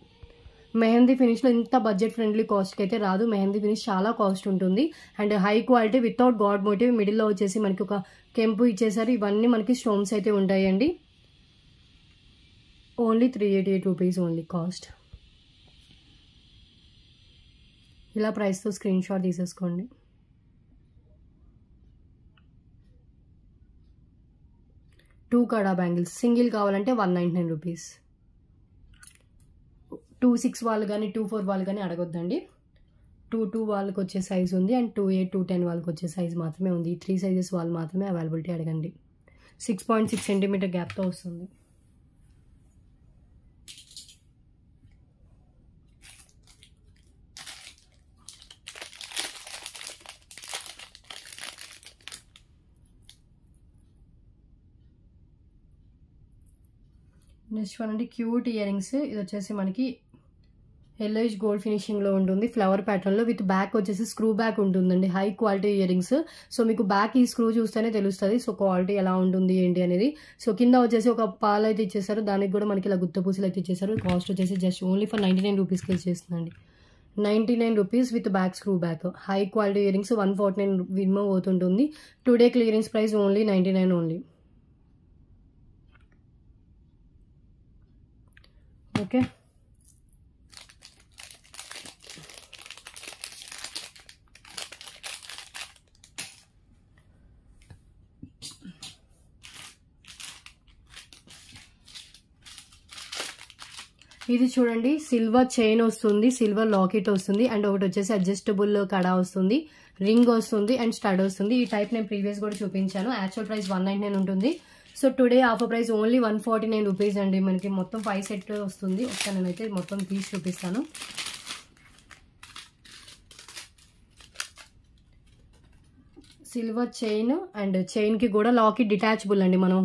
మెహందీ ఫినిష్లో ఇంత బడ్జెట్ ఫ్రెండ్లీ కాస్ట్కి అయితే రాదు. మెహందీ ఫినిష్ చాలా కాస్ట్ ఉంటుంది. And high quality without god motive. మిడిల్లో వచ్చేసి మనకి ఒక కెంపు ఇచ్చేసారు. ఇవన్నీ మనకి స్టోన్స్ అయితే ఉంటాయండి. Only 388 rupees only cost. ఇలా ప్రైస్తో స్క్రీన్ షాట్ తీసేసుకోండి. టూ కడా బ్యాంగిల్స్ సింగిల్ కావాలంటే 199 రూపీస్. 2/6 వాళ్ళు కానీ 2/4 వాళ్ళు కానీ అడగొద్దండి. 2/2 వాళ్ళకి వచ్చే సైజ్ ఉంది. అండ్ 2/8, 2/10 వాళ్ళకి వచ్చే సైజ్ మాత్రమే ఉంది. 3 సైజెస్ వాళ్ళు మాత్రమే అవైలబిలిటీ అడగండి. 6.6 సెంటీమీటర్ గ్యాప్తో వస్తుంది. నెక్స్ట్ వన్ అండి క్యూట్ ఇయర్ రింగ్స్. ఇది వచ్చేసి మనకి ఎల్లోయిష్ గోల్డ్ ఫినిషింగ్ లో ఉంటుంది, ఫ్లవర్ ప్యాటర్న్ లో. విత్ బ్యాక్ వచ్చేసి స్క్రూ బ్యాక్ ఉంటుందండి, high quality ear rings. So మీకు బ్యాక్ ఈ స్క్రూ చూస్తేనే తెలుస్తుంది సో క్వాలిటీ ఎలా ఉంటుంది ఏంటి అనేది. సో కింద వచ్చేసి ఒక పాలు అయితే ఇచ్చేసారు, దానికి కూడా మనకి ఇలా గుత్త పూసలు అయితే ఇచ్చేసారు. కాస్ట్ వచ్చేసి జస్ట్ ఓన్లీ ఫర్ 99 రూపీస్కి ఇచ్చేస్తుందండి. 99 rupees with back screw back, high quality ear rings. 149 minimum అవుతుంటుంది. Today clearance price only 99 only. Okay, ఇది చూడండి, సిల్వర్ చైన్ వస్తుంది, సిల్వర్ లాకెట్ వస్తుంది, అండ్ ఒకటి వచ్చేసి అడ్జస్టబుల్ కడా వస్తుంది, రింగ్ వస్తుంది, అండ్ స్టడ్ వస్తుంది. ఈ టైప్ నేను ప్రీవియస్ కూడా చూపించాను. యాక్చువల్ ప్రైస్ 199 ఉంటుంది. So today offer price only 149 rupees అండి. మనకి మొత్తం 5 సెట్ వస్తుంది. ఒకసారి నేనైతే మొత్తం తీసి చూపిస్తాను. సిల్వర్ చైన్, అండ్ చైన్ కి కూడా లాకెట్ డిటాచబుల్ అండి, మనం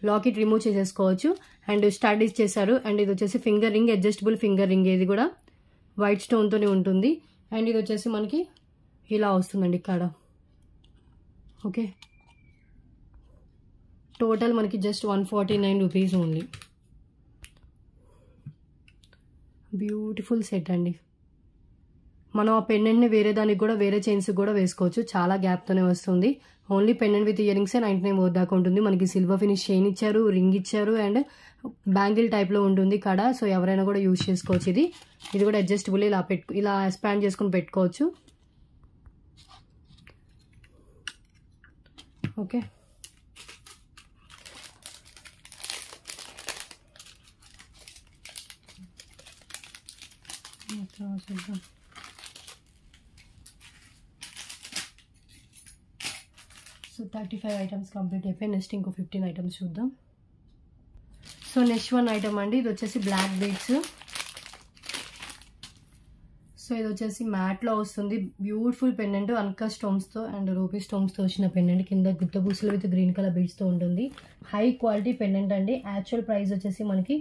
లాకెట్ రిమూవ్ చేసేసుకోవచ్చు. అండ్ స్టడ్ ఇచ్చేసారు. అండ్ ఇది వచ్చేసి finger ring, adjustable finger ring. ఇది కూడా వైట్ స్టోన్ తోనే ఉంటుంది. అండ్ ఇది వచ్చేసి మనకి ఇలా వస్తుందండి ఇక్కడ. ఓకే, టోటల్ మనకి just 149 rupees only. Beautiful set అండి. మనం ఆ పెండెంట్ని వేరే దానికి కూడా, వేరే చైన్స్ కూడా వేసుకోవచ్చు. చాలా గ్యాప్తోనే వస్తుంది. ఓన్లీ పెండెంట్ విత్ ఇయర్ రింగ్సే 99 దాకా ఉంటుంది. మనకి సిల్వర్ ఫినిష్ చైన్ ఇచ్చారు, రింగ్ ఇచ్చారు, అండ్ బ్యాంగిల్ టైప్లో ఉంటుంది కడ. సో ఎవరైనా కూడా యూజ్ చేసుకోవచ్చు. ఇది కూడా అడ్జస్టబుల్, ఇలా ఎక్స్పాండ్ చేసుకుని పెట్టుకోవచ్చు. ఓకే, చూద్దాం. సో 35 ఐటమ్స్ కంప్లీట్ అయిపోయి. నెక్స్ట్ ఇంకో 15 ఐటమ్స్ చూద్దాం. సో నెక్స్ట్ వన్ ఐటమ్ అండి, ఇది వచ్చేసి బ్లాక్ బీడ్స్. సో ఇది వచ్చేసి మ్యాట్లో వస్తుంది. బ్యూటిఫుల్ పెండెంట్, అన్కా స్టోన్స్తో అండ్ రూపీ స్టోన్స్తో వచ్చిన పెండెంట్. కింద గుత్తబూసలు విత్ గ్రీన్ కలర్ బీడ్స్తో ఉంటుంది. హై క్వాలిటీ పెండెంట్ అండి. యాక్చువల్ ప్రైస్ వచ్చేసి మనకి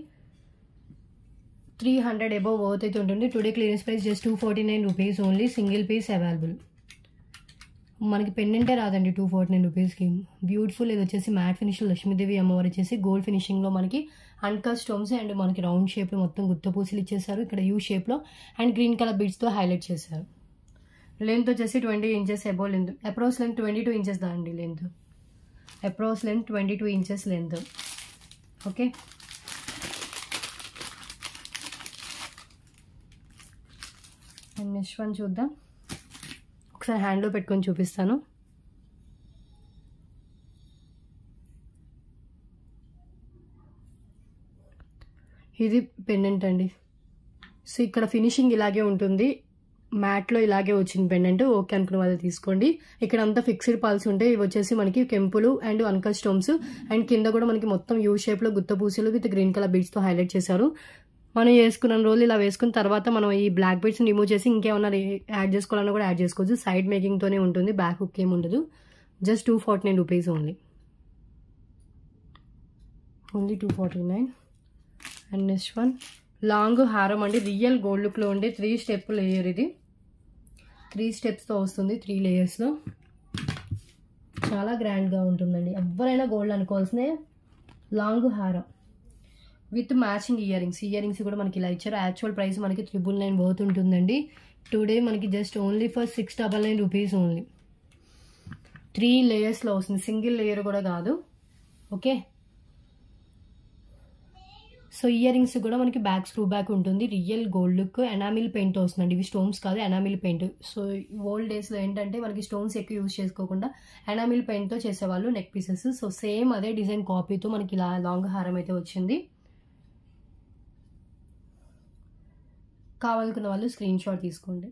300 అబోవ్ వర్త్ అయితే ఉంటుంది. Today clearance price just 249 rupees only. Single piece available. మనకి పెండెంటే రాదండి 249 రూపీస్కి. బ్యూటిఫుల్. ఇది వచ్చేసి మ్యాట్ ఫినిష్ లక్ష్మీదేవి అమ్మవారు వచ్చేసి గోల్డ్ ఫినిషింగ్లో మనకి అన్కట్ స్టోన్స్ అండ్ మనకి రౌండ్ షేప్లో మొత్తం గుత్త పూసలు ఇచ్చేసారు. ఇక్కడ యూ షేప్లో అండ్ గ్రీన్ కలర్ బీడ్స్తో హైలైట్ చేశారు. లెంత్ వచ్చేసి 20 inches above length. Approx length 22 inches దాండి length. Approx length 22 inches length. Okay, and next one చూద్దాం. ఒకసారి హ్యాండ్లో పెట్టుకొని చూపిస్తాను. ఇది పెండెంట్ అండి. సో ఇక్కడ ఫినిషింగ్ ఇలాగే ఉంటుంది, మ్యాట్లో ఇలాగే వచ్చింది పెండెంట్. ఓకే అనుకున్న వాళ్ళు తీసుకోండి. ఇక్కడ అంతా ఫిక్స్డ్ పాల్స్ ఉంటాయి. ఇవి వచ్చేసి మనకి కెంపులు అండ్ అన్కట్ స్టోన్స్ అండ్ కింద కూడా మనకి మొత్తం యూ షేప్లో గుత్త పూసలు విత్ గ్రీన్ కలర్ బీడ్స్తో హైలైట్ చేశారు. మనం వేసుకున్న రోజులు ఇలా వేసుకున్న తర్వాత మనం ఈ బ్లాక్ బీడ్స్ రిమూవ్ చేసి ఇంకేమన్నా యాడ్ చేసుకోవాలన్నా కూడా యాడ్ చేసుకోవచ్చు. సైడ్ మేకింగ్తోనే ఉంటుంది, బ్యాక్ హుక్ ఏమి ఉండదు. Just 249 rupees only. 249. And next one long హారం అండి. రియల్ గోల్డ్ లుక్లో ఉండే 3 స్టెప్ లేయర్. ఇది 3 స్టెప్స్తో వస్తుంది, 3 లేయర్స్లో. చాలా గ్రాండ్గా ఉంటుందండి. ఎవరైనా గోల్డ్ అనుకోవాల్సిన లాంగ్ హారం with matching ear rings. Year rings కూడా మనకి ఇలా ఇచ్చారు. యాక్చువల్ ప్రైస్ మనకి 999 వర్త్ ఉంటుందండి. టుడే మనకి just only for 699 rupees only. 3 లేయర్స్లో వస్తుంది, సింగిల్ లేయర్ కూడా కాదు. ఓకే, సో ఇయర్ రింగ్స్ కూడా మనకి బ్యాక్ స్క్రూ బ్యాక్ ఉంటుంది. Real gold look, enamel paint వస్తుందండి. ఇవి స్టోన్స్ కాదు, ఎనామిల్ పెయింట్. సో ఓల్డ్ డేస్లో ఏంటంటే మనకి స్టోన్స్ ఎక్కువ యూజ్ చేసుకోకుండా ఎనామిల్ పెయింట్తో చేసేవాళ్ళు నెక్ పీసెస్. సో సేమ్ అదే డిజైన్ కాపీతో మనకి ఇలా లాంగ్ హారం అయితే వచ్చింది. కావాలనుకున్న వాళ్ళు స్క్రీన్ షాట్ తీసుకోండి.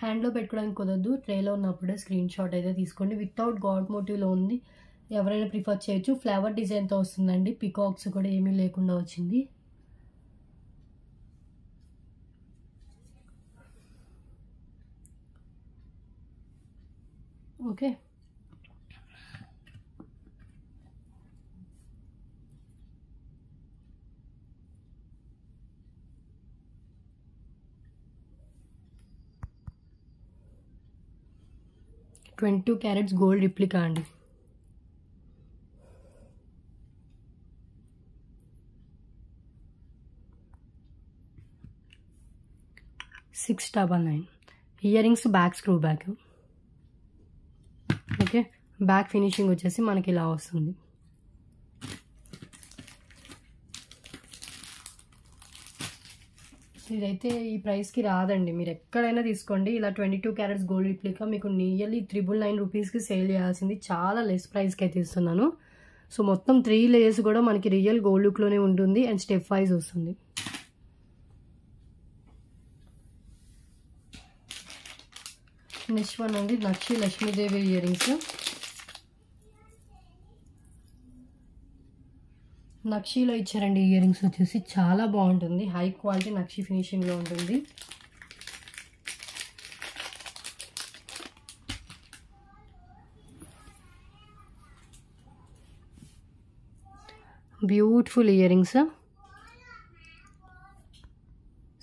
హ్యాండ్లో పెట్టుకోవడానికి కుదరదు, ట్రేలో ఉన్నప్పుడే స్క్రీన్ షాట్ అయితే తీసుకోండి. వితౌట్ గాడ్ మోటివ్లో ఉంది, ఎవరైనా ప్రిఫర్ చేయొచ్చు. ఫ్లవర్ డిజైన్తో వస్తుందండి, పికాక్స్ కూడా ఏమీ లేకుండా వచ్చింది. ఓకే, 22 క్యారెట్స్ గోల్డ్ రిప్లికా అండి. $699. Year rings back screw back. Okay, back finishing వచ్చేసి మనకి ఇలా వస్తుంది. ఇదైతే ఈ ప్రైస్కి రాదండి, మీరు ఎక్కడైనా తీసుకోండి. ఇలా 22 క్యారెట్స్ గోల్డ్ రిప్లికా మీకు నియర్లీ 999 రూపీస్కి సేల్ చేయాల్సింది. చాలా లెస్ ప్రైస్కి అయితే ఇస్తున్నాను. సో మొత్తం 3 లేయర్స్ కూడా మనకి రియల్ గోల్డ్ లుక్లోనే ఉంటుంది అండ్ స్టెప్ వైజ్ వస్తుంది. నెక్స్ట్ వన్ అండి నక్షి లక్ష్మీదేవి ఇయర్ రింగ్స్. నక్షిలో ఇచ్చారండి ఇయర్ రింగ్స్ వచ్చేసి చాలా బాగుంటుంది. హై క్వాలిటీ నక్షి ఫినిషింగ్లో ఉంటుంది. Beautiful year rings.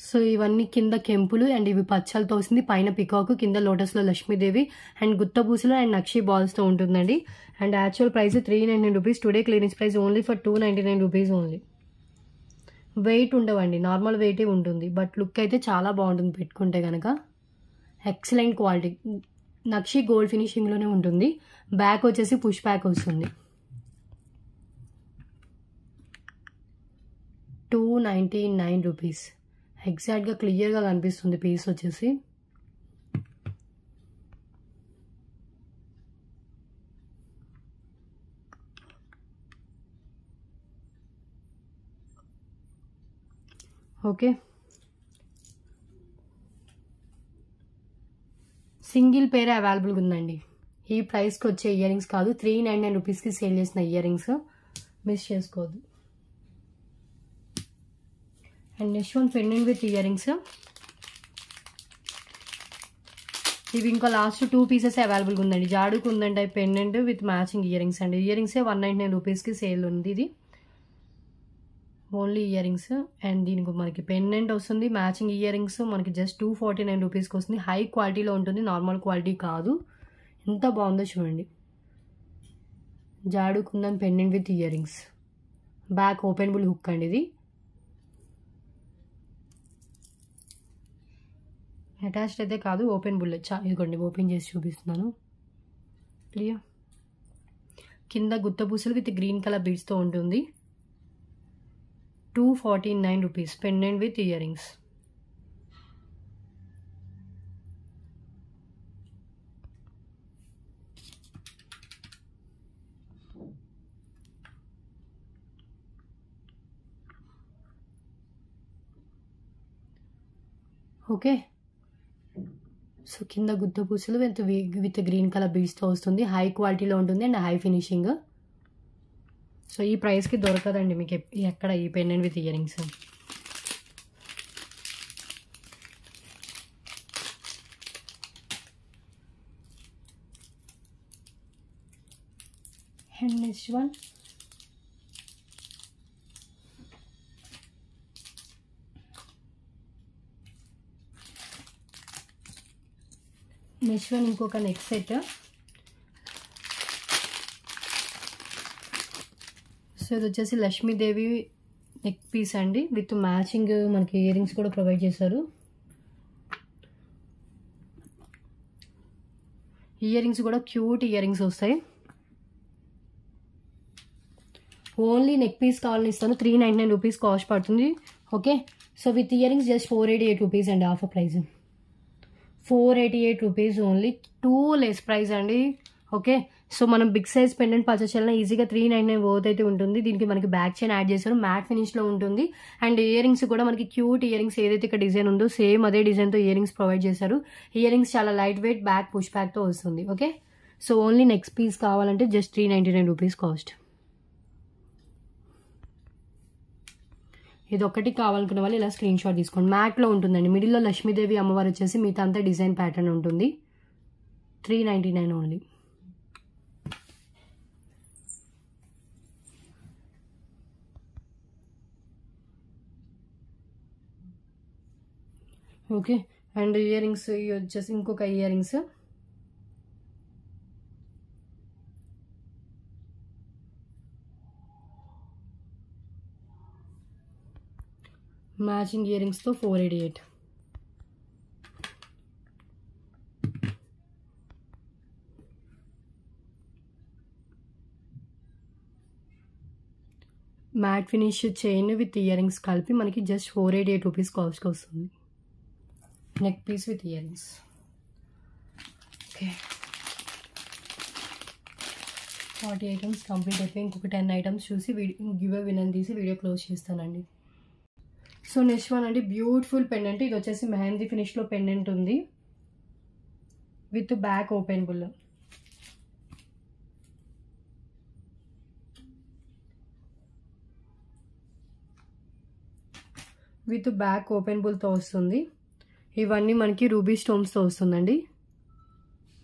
సో ఇవన్నీ కింద కెంపులు అండ్ ఇవి పచ్చలతో వస్తుంది. పైన పికాక్, కింద లోటస్లో లక్ష్మీదేవి అండ్ గుత్తపూసలు అండ్ నక్షి బాల్స్తో ఉంటుందండి. And actual price 399 rupees. Today clearance price only for 299 rupees only. Weight ఉండవండి, నార్మల్ వెయిటే ఉంటుంది. బట్ లుక్ అయితే చాలా బాగుంటుంది పెట్టుకుంటే కనుక. Excellent quality. నక్షి గోల్డ్ ఫినిషింగ్లోనే ఉంటుంది. బ్యాక్ వచ్చేసి పుష్ బ్యాక్ వస్తుంది. 299 రూపీస్. ఎగ్జాక్ట్గా క్లియర్గా కనిపిస్తుంది పీస్ వచ్చేసి. ఓకే, సింగిల్ పేరే అవైలబుల్గా ఉందండి. ఈ ప్రైస్కి వచ్చే ఇయర్ రింగ్స్ కాదు, 399 రూపీస్కి సేల్ చేసిన ఇయర్ రింగ్స్. మిస్ చేసుకోవద్దు. And next one pendant with ear rings. ఇవి ఇంకా లాస్ట్ 2 పీసెస్ అవైలబుల్గా ఉందండి. జాడుకు ఉందండి pendant with matching ear rings అండి. ఇయర్ రింగ్సే 199 రూపీస్కి సేల్ ఉంది. ఇది ఓన్లీ ఇయర్ రింగ్స్. అండ్ దీనికి మనకి పెండెంట్ వస్తుంది, మ్యాచింగ్ ఇయర్ రింగ్స్ మనకి జస్ట్ 249 రూపీస్కి వస్తుంది. హై క్వాలిటీలో ఉంటుంది, నార్మల్ క్వాలిటీ కాదు. ఎంత బాగుందో చూడండి. జాడుకుందని pendant with ear rings. Back openable hook అండి. ఇది అటాచ్డ్ అయితే కాదు, ఓపెన్ బుల్లెట్. ఇదిగోండి ఓపెన్ చేసి చూపిస్తున్నాను. క్లియర్. కింద గుత్తపూసలు విత్ గ్రీన్ కలర్ బీడ్స్తో ఉంటుంది. 249 rupees pendant with ear rings. Okay, so కింద గుత్తపూసలు విత్ గ్రీన్ కలర్ బీడ్స్తో వస్తుంది. హై క్వాలిటీలో ఉంటుంది అండ్ హై ఫినిషింగ్. సో ఈ ప్రైస్కి దొరకదండి మీకు ఎక్కడ ఈ pendant with ear rings. And next one ఇంకొక నెక్ సెట్. సో ఇది వచ్చేసి లక్ష్మీదేవి నెక్ పీస్ అండి విత్ మ్యాచింగ్ మనకి ఇయర్ రింగ్స్ కూడా ప్రొవైడ్ చేశారు. ఇయర్ రింగ్స్ కూడా క్యూట్ ఇయర్ రింగ్స్ వస్తాయి. ఓన్లీ నెక్ పీస్ కావాలని ఇస్తాను. 399 రూపీస్ కాస్ట్ పడుతుంది. Okay, so with ear rings just 488 rupees అండి. Offer price 488 rupees only. 2 less price అండి. ఓకే, సో మనం బిగ్ సైజ్ పెండెంట్ పర్చేస్ చేయాలన్నా ఈజీగా 399 వర్త్ అయితే ఉంటుంది. దీనికి మనకి బ్యాక్ చైన్ యాడ్ చేశారు, మ్యాట్ ఫినిష్లో ఉంటుంది. అండ్ ఇయర్ రింగ్స్ కూడా మనకి క్యూట్ ఇయర్ రింగ్స్ ఏదైతే ఇక్కడ డిజైన్ ఉందో సేమ్ అదే డిజైన్తో ఇయర్ రింగ్స్ ప్రొవైడ్ చేశారు. ఇయర్ రింగ్స్ చాలా లైట్ వెయిట్, బ్యాక్ పుష్ బ్యాక్తో వస్తుంది. Okay, so only next piece కావాలంటే జస్ట్ 399 రూపీస్ కాస్ట్. ఇది ఒక్కటి కావాలనుకున్న వాళ్ళు ఇలా స్క్రీన్ షాట్ తీసుకోండి. మ్యాట్లో ఉంటుందండి. మిడిల్లో లక్ష్మీదేవి అమ్మవారు వచ్చేసి మిగతా అంతా డిజైన్ ప్యాటర్న్ ఉంటుంది. 399 only. Okay, and ear rings వచ్చేసి ఇంకొక ఇయర్ రింగ్స్ మ్యాచింగ్ ఇయర్ రింగ్స్తో 488. Matte finish chain with ear rings కలిపి మనకి జస్ట్ 488 రూపీస్ కాస్ట్కి వస్తుంది. Neck piece with ear rings. Okay, 40 items complete అయిపోయి ఇంకొక 10 ఐటమ్స్ చూసి గివ్ అవే విన్ తీసి వీడియో క్లోజ్ చేస్తానండి. సో నెక్స్ట్ వన్ అండి, బ్యూటిఫుల్ పెండెంట్. ఇది వచ్చేసి మెహందీ ఫినిష్లో పెండెంట్ ఉంది with back open bull. With back open బుల్తో వస్తుంది. ఇవన్నీ మనకి రూబీ స్టోన్స్తో వస్తుందండి.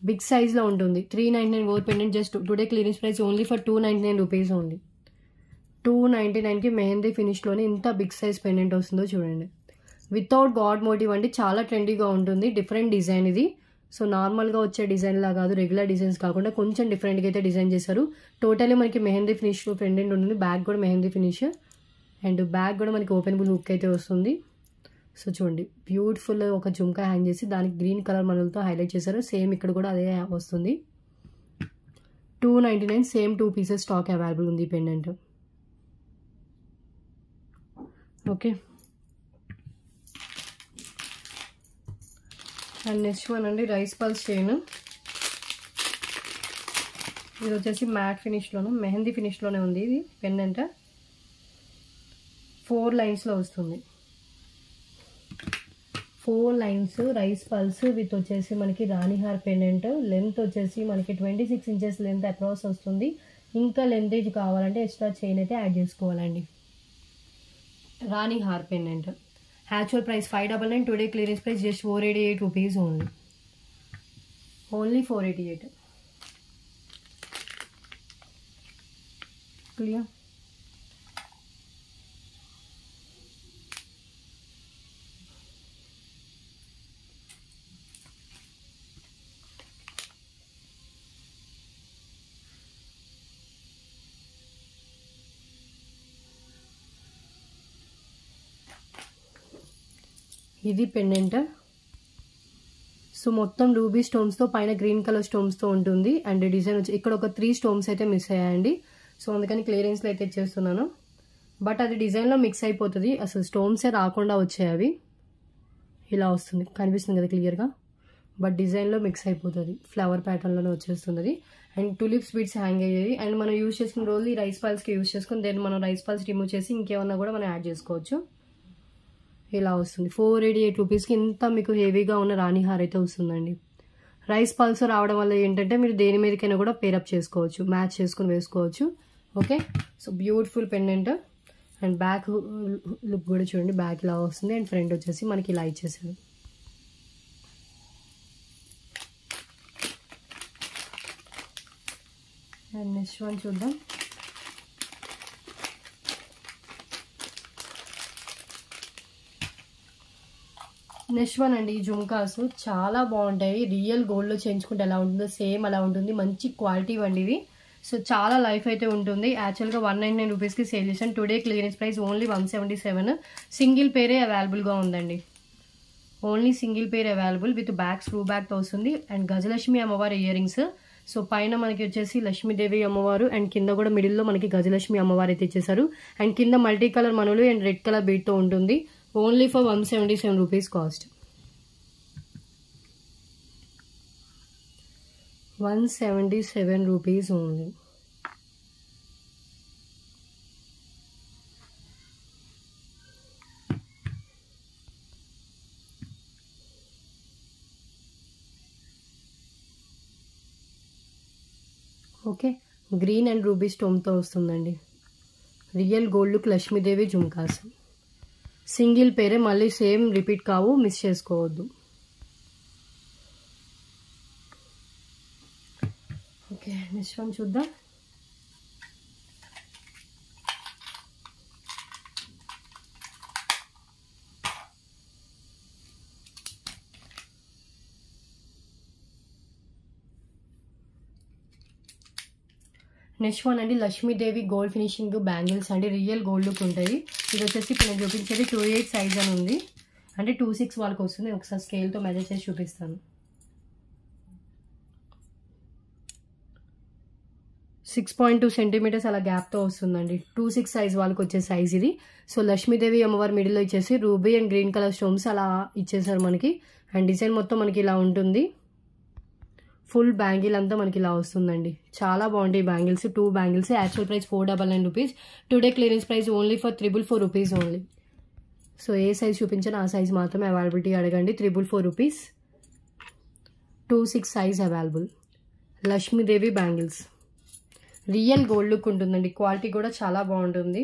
బిగ్ సైజ్లో ఉంటుంది. 399 over pendant. Just today clearance price only for 299 rupees only. 299కి మెహందీ ఫినిష్లోనే ఇంత బిగ్ సైజ్ పెండెంట్ వస్తుందో చూడండి. వితౌట్ గాడ్ మోటివ్ అండి. చాలా ట్రెండీగా ఉంటుంది. డిఫరెంట్ డిజైన్ ఇది. సో నార్మల్గా వచ్చే డిజైన్లా కాదు, రెగ్యులర్ డిజైన్స్ కాకుండా కొంచెం డిఫరెంట్గా అయితే డిజైన్ చేశారు. టోటలీ మనకి మెహందీ ఫినిష్లో పెండెంట్ ఉంటుంది. బ్యాక్ కూడా మెహందీ ఫినిష్ అండ్ బ్యాక్ కూడా మనకి ఓపెనబుల్ హుక్ అయితే వస్తుంది. సో చూడండి, బ్యూటిఫుల్ ఒక జుమ్కా హ్యాంగ్ చేసి దానికి గ్రీన్ కలర్ మనలతో హైలైట్ చేశారు. సేమ్ ఇక్కడ కూడా అదే వస్తుంది. 299. సేమ్ 2 పీసెస్ స్టాక్ అవైలబుల్ ఉంది pendant. Okay, and next one అండి, రైస్ పల్స్ చైన్. ఇది వచ్చేసి మ్యాట్ ఫినిష్లోను మెహందీ ఫినిష్లోనే ఉంది. ఇది పెండెంట్ 4 లైన్స్లో వస్తుంది. 4 లైన్స్ రైస్ పల్స్ విత్ వచ్చేసి మనకి రాణిహార్ పెండెంట్. లెంత్ వచ్చేసి మనకి 26 ఇంచెస్ లెంత్ అక్రాస్ వస్తుంది. ఇంకా లెంతేజ్ కావాలంటే ఎక్స్ట్రా చైన్ అయితే యాడ్ చేసుకోవాలండి. రాణిహార్ pendant. Actual price 599. Today clearance price just 488 rupees only. Only 488. Clear. ఇది పెండెంట్. సో మొత్తం రూబీ స్టోన్స్తో పైన గ్రీన్ కలర్ స్టోన్స్తో ఉంటుంది. అండ్ డిజైన్ వచ్చి ఇక్కడ ఒక 3 స్టోన్స్ అయితే మిస్ అయ్యాయండి. సో అందుకని క్లియరెన్స్లో అయితే ఇచ్చేస్తున్నాను. బట్ అది డిజైన్లో మిక్స్ అయిపోతుంది. అసలు స్టోన్సే రాకుండా వచ్చాయి. అవి ఇలా వస్తుంది, కనిపిస్తుంది కదా క్లియర్గా. బట్ డిజైన్లో మిక్స్ అయిపోతుంది. ఫ్లవర్ ప్యాటర్న్లోనే వచ్చేస్తుంది. అండ్ టులిప్స్ బీడ్స్ హ్యాంగ్ అయ్యాయి. అండ్ మనం యూజ్ చేసుకున్న రోజు ఈ రైస్ పల్స్కి యూజ్ చేసుకుని దెన్ మనం రైస్ పల్స్ రిమూవ్ చేసి ఇంకేమన్నా కూడా మనం యాడ్ చేసుకోవచ్చు. ఇలా వస్తుంది. 488 రూపీస్కి ఇంత మీకు హెవీగా ఉన్న రాణిహార్ అయితే వస్తుందండి. రైస్ పల్స్ రావడం వల్ల ఏంటంటే మీరు దేని మీదకైనా కూడా పేరప్ చేసుకోవచ్చు, మ్యాచ్ చేసుకుని వేసుకోవచ్చు. Okay, so beautiful pendant. And back look కూడా చూడండి, బ్యాక్ ఇలా వస్తుంది. అండ్ ఫ్రంట్ వచ్చేసి మనకి ఇలా ఇచ్చేసారు. అండ్ నెక్స్ట్ వన్ చూద్దాం. నెక్స్ట్ వన్ అండి, ఈ జుమ్కాస్ చాలా బాగుంటాయి. రియల్ గోల్డ్లో చేయించుకుంటే ఎలా ఉంటుందో సేమ్ అలా ఉంటుంది. మంచి క్వాలిటీ అండి ఇవి. సో చాలా లైఫ్ అయితే ఉంటుంది. యాక్చువల్గా 199 రూపీస్కి సేల్ చేశాను. Today clearance price only 177. Single పేరే అవైలబుల్గా ఉందండి. Only single pair available with back screw బ్యాక్తో వస్తుంది. అండ్ గజలక్ష్మి అమ్మవారి ఇయర్ రింగ్స్. సో పైన మనకి వచ్చేసి లక్ష్మీదేవి అమ్మవారు అండ్ కింద కూడా మిడిల్లో మనకి గజలక్ష్మి అమ్మవారు అయితే ఇచ్చేసారు. అండ్ కింద మల్టీ కలర్ మనులు అండ్ రెడ్ కలర్ బీట్తో ఉంటుంది. Only for 177 rupees cost. 177 rupees only. Okay, green and ruby స్టోన్తో వస్తుందండి. Real gold look Lakshmidevi jhumkas. Single పేరే, మళ్ళీ సేమ్ రిపీట్ కావు, మిస్ చేసుకోవద్దు. ఓకే, నెక్స్ట్ వన్ చూద్దాం. నెక్స్ట్ వన్ అండి, లక్ష్మీదేవి గోల్డ్ ఫినిషింగ్ బ్యాంగిల్స్ అండి. రియల్ గోల్డ్ లుక్ ఉంటాయి. ఇది వచ్చేసి ఇప్పుడు నేను చూపించేది 2/8 సైజ్ అని ఉంది, అంటే 2/6 వాళ్ళకి వస్తుంది. ఒకసారి స్కేల్తో మెజర్ చేసి చూపిస్తాను. 6.2 సెంటీమీటర్స్ అలా గ్యాప్తో వస్తుందండి. 2/6 సైజ్ వాళ్ళకి వచ్చే సైజ్ ఇది. సో లక్ష్మీదేవి అమ్మవారి మిడిల్లో ఇచ్చేసి ruby and green colour stones అలా ఇచ్చేసారు మనకి. అండ్ డిజైన్ మొత్తం మనకి ఇలా ఉంటుంది. ఫుల్ బ్యాంగిల్ అంతా మనకి ఇలా వస్తుందండి. చాలా బాగుంటాయి bangles. 2 bangles. Actual price 499 rupees. Today clearance price only for 344 rupees only. So A size చూపించాను ఆ సైజ్ మాత్రమే అవైలబిలిటీ అడగండి. 344 rupees. 2/6 size available. Lakshmidevi bangles. Real gold look ఉంటుందండి. క్వాలిటీ కూడా చాలా బాగుంటుంది.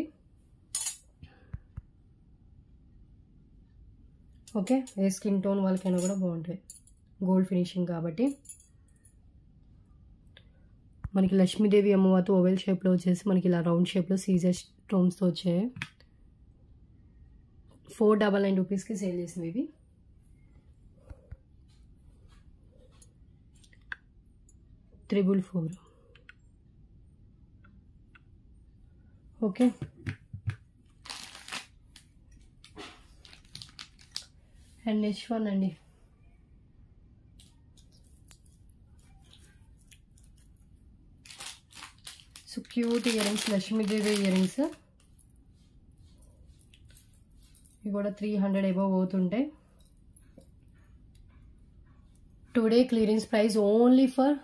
ఓకే, ఏ స్కిన్ టోన్ వాళ్ళకైనా కూడా బాగుంటాయి. గోల్డ్ ఫినిషింగ్ కాబట్టి మనకి లక్ష్మీదేవి అమ్మవారితో ఓవెల్ షేప్లో వచ్చేసి మనకి ఇలా రౌండ్ షేప్లో సీజర్ స్టోన్స్తో వచ్చాయి. 499 రూపీస్కి సేల్ చేసింది ఇవి. $444. ఓకే, అండ్ నెక్స్ట్ వన్ అండి. So cute ear rings, Lakshmidevi ear rings. ఇవి కూడా 300 అబవ్ అవుతుంటాయి. Today clearance price only for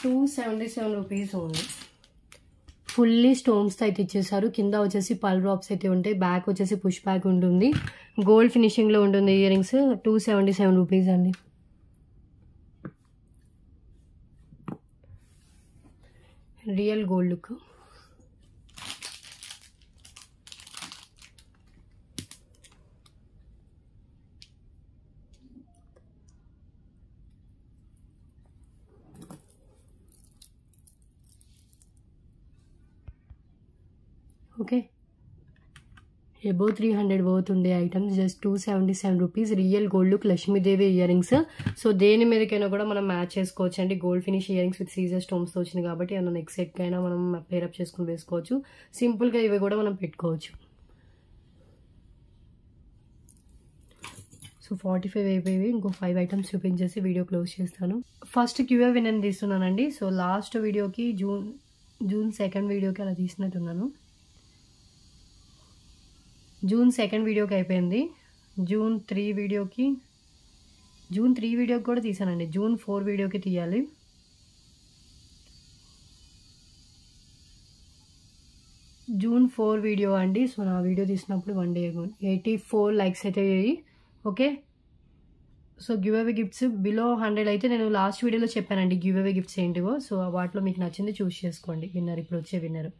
277 rupees only. Fully స్టోన్స్తో అయితే ఇచ్చేసారు. కింద వచ్చేసి పల్ డ్రాప్స్ అయితే ఉంటాయి. బ్యాక్ వచ్చేసి పుష్ బ్యాక్ ఉంటుంది. గోల్డ్ ఫినిషింగ్లో ఉంటుంది ఇయర్ రింగ్స్. 277 రూపీస్ అండి. Real gold look. Okay, above 300 పోతుంది items. Just 277 rupees. Real gold look Lakshmidevi ear rings. So దేని మీదకైనా కూడా మనం మ్యాచ్ చేసుకోవచ్చు అండి. Gold finish ear rings with CZ స్టోన్స్తో వచ్చింది కాబట్టి ఏమన్నా నెక్స్ట్ సెట్కి అయినా మనం పేరప్ చేసుకుని వేసుకోవచ్చు. సింపుల్గా ఇవి కూడా మనం పెట్టుకోవచ్చు. సో 45 అయిపోయి ఇంకో 5 ఐటమ్స్ చూపించేసి వీడియో క్లోజ్ చేస్తాను. ఫస్ట్ క్యూఏ విన్ తీస్తున్నానండి. సో లాస్ట్ వీడియోకి జూన్ 2nd వీడియోకి అలా తీసినట్టున్నాను. జూన్ 2nd వీడియోకి అయిపోయింది. జూన్ 3 వీడియోకి కూడా తీసానండి. జూన్ 4 వీడియోకి తీయాలి. జూన్ 4 వీడియో అండి. సో నా వీడియో తీసినప్పుడు 1 డే 84 లైక్స్ అయితే అయ్యాయి. Okay, so give away gifts below 100 అయితే నేను లాస్ట్ వీడియోలో చెప్పానండి గివ్ అవే గిఫ్ట్స్ ఏంటివో. సో వాటిలో మీకు నచ్చింది చూస్ చేసుకోండి. విన్నర్ ఇప్పుడు వచ్చే విన్నర్.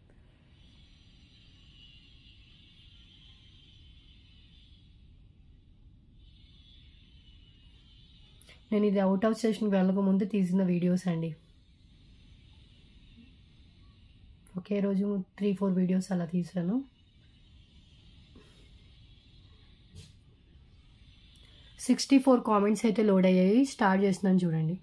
నేను ఇది అవుట్ ఆఫ్ స్టేషన్కి వెళ్ళక ముందు తీసిన వీడియోస్ అండి. ఒకే రోజు 3-4 వీడియోస్ అలా తీసాను. $64 కామెంట్స్ అయితే లోడ్ అయ్యాయి. స్టార్ట్ చేస్తున్నాను చూడండి.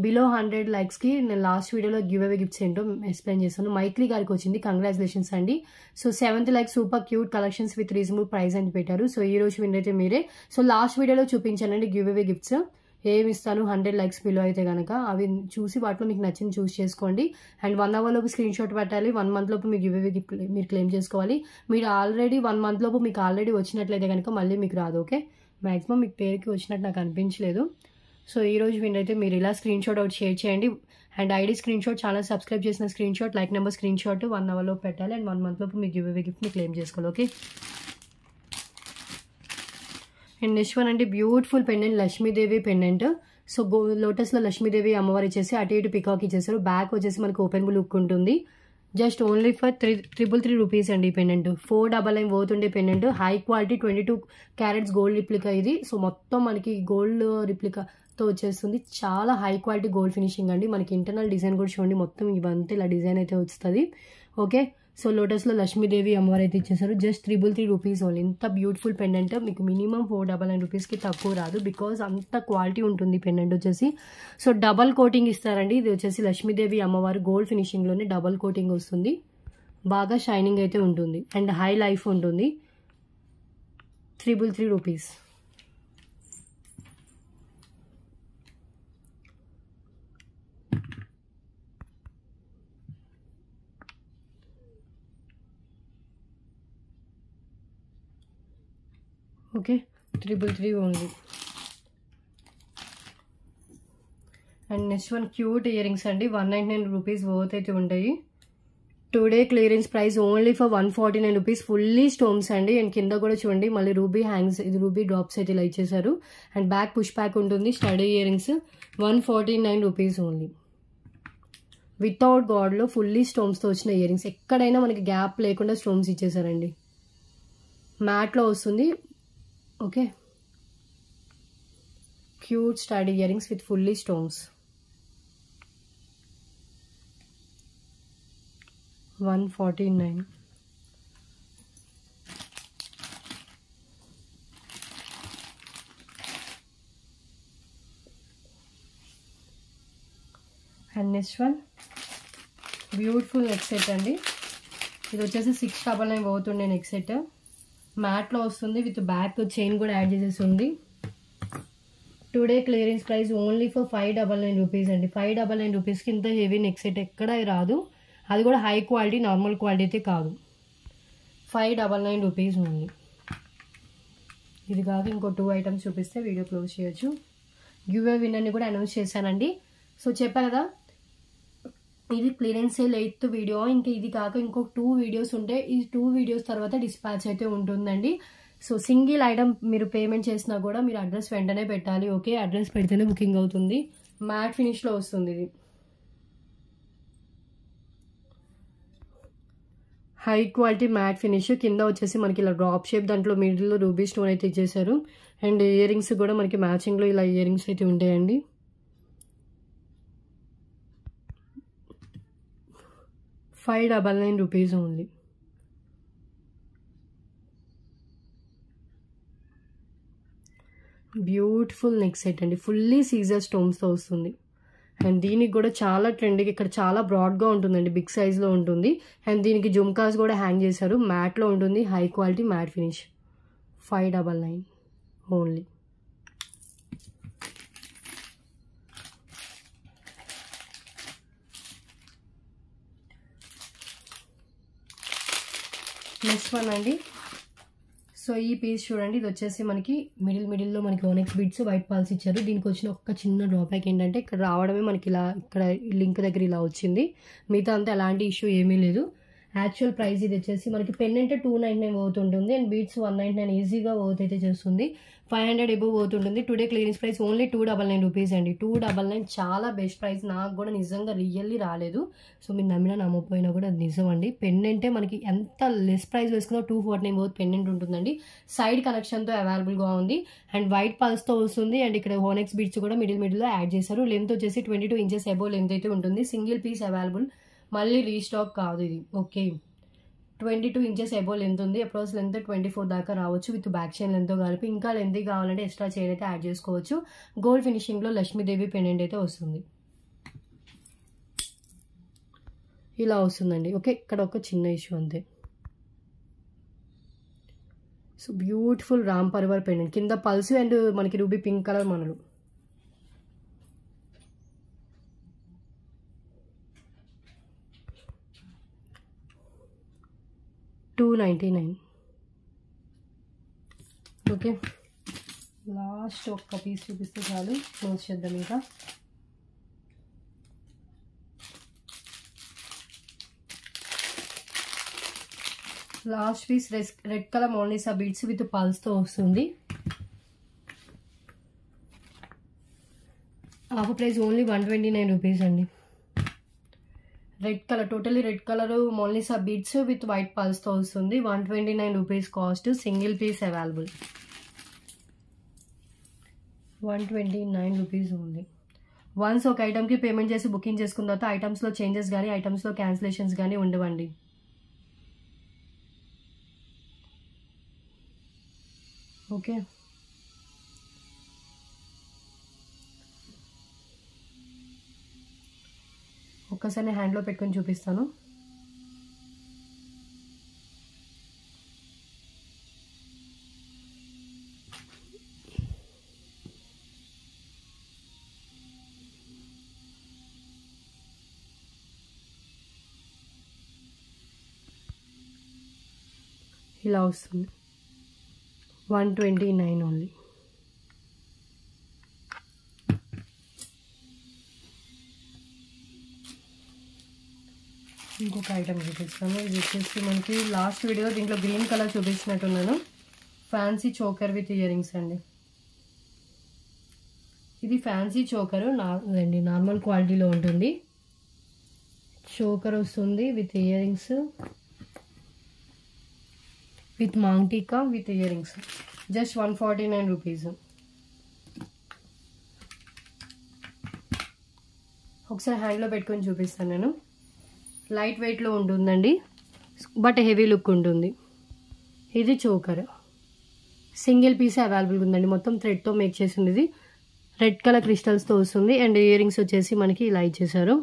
బిలో 100 లైక్స్కి నేను లాస్ట్ వీడియోలో గివ్ అవే గిఫ్ట్స్ ఏంటో ఎక్స్ప్లెయిన్ చేస్తాను. మైత్రి గారికి వచ్చింది, కంగ్రాచులేషన్స్ అండి. So 7th like super cute collections with reasonable price అని పెట్టారు. సో ఈ రోజు విన్ అయితే మీరే. సో లాస్ట్ వీడియోలో చూపించానండి గివ్ అవే గిఫ్ట్స్ ఏమి ఇస్తాను 100 లైక్స్ బిలో అయితే కనుక. అవి చూసి వాటిలో మీకు నచ్చింది చూస్ చేసుకోండి. అండ్ 1 hour లోపు స్క్రీన్ షాట్ పెట్టాలి. 1 month లోపు మీకు గివ్ అవే గిఫ్ట్ మీరు క్లెయిమ్ చేసుకోవాలి. మీరు ఆల్రెడీ 1 month లోపు మీకు ఆల్రెడీ వచ్చినట్లయితే కనుక మళ్ళీ మీకు రాదు. ఓకే, మ్యాక్సిమం మీకు పేరుకి వచ్చినట్టు నాకు అనిపించలేదు. సో ఈ రోజు విన్ అయితే మీరు ఇలా స్క్రీన్ షాట్ అవుట్ షేర్ చేయండి. And ID screen shot, channel subscribe చేసిన screen shot, like number screen shot 1 hour లోపు పెట్టాలి. అండ్ 1 month లోపు మీకు గివ్ అవే గిఫ్ట్ని క్లెయిమ్ చేసుకోవాలి. ఓకే, అండ్ నెక్స్ట్ వన్ అంటే beautiful pendant, Lakshmidevi pendant. So లోటస్లో లక్ష్మీదేవి అమ్మవారు ఇచ్చేసి అటు ఇటు పికాక్ ఇచ్చేసారు. బ్యాక్ వచ్చేసి మనకు ఓపెన్ లుక్ ఉంటుంది. జస్ట్ ఓన్లీ ఫర్ 333 రూపీస్ అండి. ఈ పెండెంట్ 499 పోతుండే pendant. High quality 22 carats gold replica ఇది. సో మొత్తం మనకి గోల్డ్ రిప్లికాతో వచ్చేస్తుంది. చాలా హై క్వాలిటీ గోల్డ్ ఫినిషింగ్ అండి. మనకి ఇంటర్నల్ డిజైన్ కూడా చూడండి. మొత్తం ఇవంతా ఇలా డిజైన్ అయితే వస్తుంది. ఓకే, సో లోటస్లో లక్ష్మీదేవి అమ్మవారు అయితే ఇచ్చేసారు. Just 333 rupees only. ఇంత బ్యూటిఫుల్ పెండెంట్ మీకు మినిమం 499 రూపీస్కి తక్కువ రాదు. బికాజ్ అంత క్వాలిటీ ఉంటుంది పెండెంట్ వచ్చేసి. సో డబల్ కోటింగ్ ఇస్తారండి. ఇది వచ్చేసి లక్ష్మీదేవి అమ్మవారు గోల్డ్ ఫినిషింగ్లోనే డబల్ కోటింగ్ వస్తుంది. బాగా షైనింగ్ అయితే ఉంటుంది అండ్ హై లైఫ్ ఉంటుంది. 333 rupees. Okay 333 only. And next one cute ear rings అండి. 199 రూపీస్ వర్త్ అయితే ఉంటాయి. Today clearance price only for 149 rupees. Fully stones అండి. అండ్ కింద కూడా చూడండి మళ్ళీ రూబీ హ్యాంగ్స్, ఇది రూబీ డ్రాప్స్ అయితే ఇలా ఇచ్చేసారు. అండ్ బ్యాక్ పుష్ బ్యాక్ ఉంటుంది. Study ear rings 149 rupees only. Without గాడ్లో ఫుల్లీ స్టోన్స్తో వచ్చిన ఇయర్ రింగ్స్. ఎక్కడైనా మనకి గ్యాప్ లేకుండా స్టోన్స్ ఇచ్చేసారండి. మ్యాట్లో వస్తుంది. Okay cute study ear rings with fully stones. 149. And next one beautiful neck set అండి. ఇది వచ్చేసి 699 పోతుండే నెక్ సెట్. మ్యాట్లో వస్తుంది విత్ బ్యాక్ చైన్ కూడా యాడ్ చేసేసి ఉంది. Today clearance price only for 599 rupees అండి. 599 రూపీస్కి ఇంత హెవీ నెక్ సెట్ ఎక్కడ రాదు. అది కూడా హై క్వాలిటీ, నార్మల్ క్వాలిటీ అయితే కాదు. 599 రూపీస్ ఓన్లీ. ఇది కాక ఇంకో 2 ఐటమ్స్ చూపిస్తే వీడియో క్లోజ్ చేయొచ్చు. గివ్ అవే విన్నర్ని కూడా అనౌన్స్ చేశానండి. సో చెప్పా కదా ఇది క్లియరెన్స్ సేల్ 8th వీడియో. ఇంకా ఇది కాక ఇంకో 2 వీడియోస్ ఉంటే ఈ 2 వీడియోస్ తర్వాత డిస్పాచ్ అయితే ఉంటుందండి. సో సింగిల్ ఐటమ్ మీరు పేమెంట్ చేసినా కూడా మీరు అడ్రస్ వెంటనే పెట్టాలి. ఓకే అడ్రస్ పెడితేనే బుకింగ్ అవుతుంది. మ్యాట్ ఫినిష్లో వస్తుంది. ఇది హై క్వాలిటీ మ్యాట్ ఫినిష్. కింద వచ్చేసి మనకి ఇలా డ్రాప్ షేప్, దాంట్లో మిడిల్లో రూబీ స్టోన్ అయితే ఇచ్చేసారు. అండ్ ఇయర్ రింగ్స్ కూడా మనకి మ్యాచింగ్లో ఇలా ఇయర్ రింగ్స్ అయితే ఉంటాయండి. $599 rupees only. Beautiful neck set అండి. ఫుల్లీ సీజర్ స్టోన్స్తో వస్తుంది. అండ్ దీనికి కూడా చాలా ట్రెండ్గా ఇక్కడ చాలా బ్రాడ్గా ఉంటుందండి. బిగ్ సైజ్లో ఉంటుంది. అండ్ దీనికి జుమ్కాస్ కూడా హ్యాంగ్ చేశారు. మ్యాట్లో ఉంటుంది. High quality mat finish. 599 only. Next one అండి. సో ఈ పీస్ చూడండి. ఇది వచ్చేసి మనకి మిడిల్లో మనకి ఓనెక్స్ బీడ్స్ వైట్ పాల్స్ ఇచ్చారు. దీనికి వచ్చిన ఒక చిన్న డ్రాబ్యాక్ ఏంటంటే ఇక్కడ రావడమే మనకి ఇలా ఇక్కడ లింక్ దగ్గర ఇలా వచ్చింది. మిగతా అంతా ఎలాంటి ఇష్యూ ఏమీ లేదు. యాక్చువల్ ప్రైస్ ఇది వచ్చేసి మనకి పెన్నెంట్ 299 అవుతుంటుంది. అండ్ బీడ్స్ 199 ఈజీగా వర్త్ అయితే చేస్తుంది. 500 ఎబో అవుతుంటుంది. Today clearance price only 299 rupees అండి. 299 చాలా బెస్ట్ ప్రైస్. నాకు కూడా నిజంగా రియల్లీ రాలేదు. సో మీరు నమ్మినా నమ్మకపోయినా కూడా అది నిజం అండి. పెన్నెంటే మనకి ఎంత లెస్ ప్రైస్ వేసుకున్నా 249 వర్త్ పెన్నెంట్ ఉంటుందండి. సైడ్ కనెక్షన్తో అవైలబుల్గా ఉంది. అండ్ వైట్ పల్స్తో వస్తుంది. అండ్ ఇక్కడ హోనెక్స్ బీడ్స్ కూడా మిడిల్లో యాడ్ చేశారు. లెంత్ వచ్చేసి 22 ఇంచెస్ ఎబో లెంత్ అయితే ఉంటుంది. Single piece available. మళ్ళీ రీస్టాక్ కాదు ఇది. ఓకే 22 ఇంచెస్ ఎబో లెంత్ ఉంది. అప్రోచ్ లెంత్ 24 దాకా రావచ్చు విత్ బ్యాక్ చైన్ లెంత్ కలిపి. ఇంకా లెంత్ కావాలంటే ఎక్స్ట్రా చైన్ అయితే యాడ్ చేసుకోవచ్చు. గోల్డ్ ఫినిషింగ్లో లక్ష్మీదేవి పెండెంట్ అయితే వస్తుంది. ఇలా వస్తుందండి. ఓకే ఇక్కడ ఒక చిన్న ఇష్యూ అంతే. So beautiful Ram Parivar pendant. కింద పల్స్ అండ్ మనకి రూబీ పింక్ కలర్ మనలు. $299. ఓకే లాస్ట్ ఒక్క పీస్ చూపిస్తే చాలు క్లోజ్ చేద్దాం. ఇంకా last piece red colour Mona Lisa beads with పల్స్తో వస్తుంది. ఆఫర్ ప్రైస్ ఓన్లీ 129 రూపీస్ అండి. Red colour totally red colour Mona Lisa beads with white పల్స్తో వస్తుంది. 129 rupees cost. Single piece available. 129 rupees only. Once ఒక ఐటమ్కి పేమెంట్ చేసి బుకింగ్ చేసుకున్న తర్వాత ఐటమ్స్లో చేంజెస్ కానీ ఐటమ్స్లో క్యాన్సిలేషన్స్ కానీ ఉండవండి. ఓకే ఒక్కసారి హ్యాండ్లో పెట్టుకొని చూపిస్తాను. ఇలా వస్తుంది 129 ఓన్లీ. ఇంకొక ఐటమ్ చూపిస్తాను. ఇది వచ్చేసి మనకి లాస్ట్ వీడియో దీంట్లో గ్రీన్ కలర్ చూపించినట్టున్నాను. Fancy choker with ear rings అండి. ఇది ఫ్యాన్సీ చోకర్ అండి, నార్మల్ క్వాలిటీలో ఉంటుంది. చోకర్ వస్తుంది with ear rings, with maang tikka with ear rings. Just 149 rupees. ఒకసారి హ్యాండ్లో పెట్టుకొని చూపిస్తాను నేను. లైట్ వెయిట్లో ఉంటుందండి, బట్ హెవీ లుక్ ఉంటుంది. ఇది చోకర్, సింగిల్ పీస్ అవైలబుల్ ఉందండి. మొత్తం థ్రెడ్తో మేక్ చేసింది. ఇది రెడ్ కలర్ క్రిస్టల్స్తో వస్తుంది. అండ్ ఇయర్ రింగ్స్ వచ్చేసి మనకి ఇలా ఇచ్చేసారు.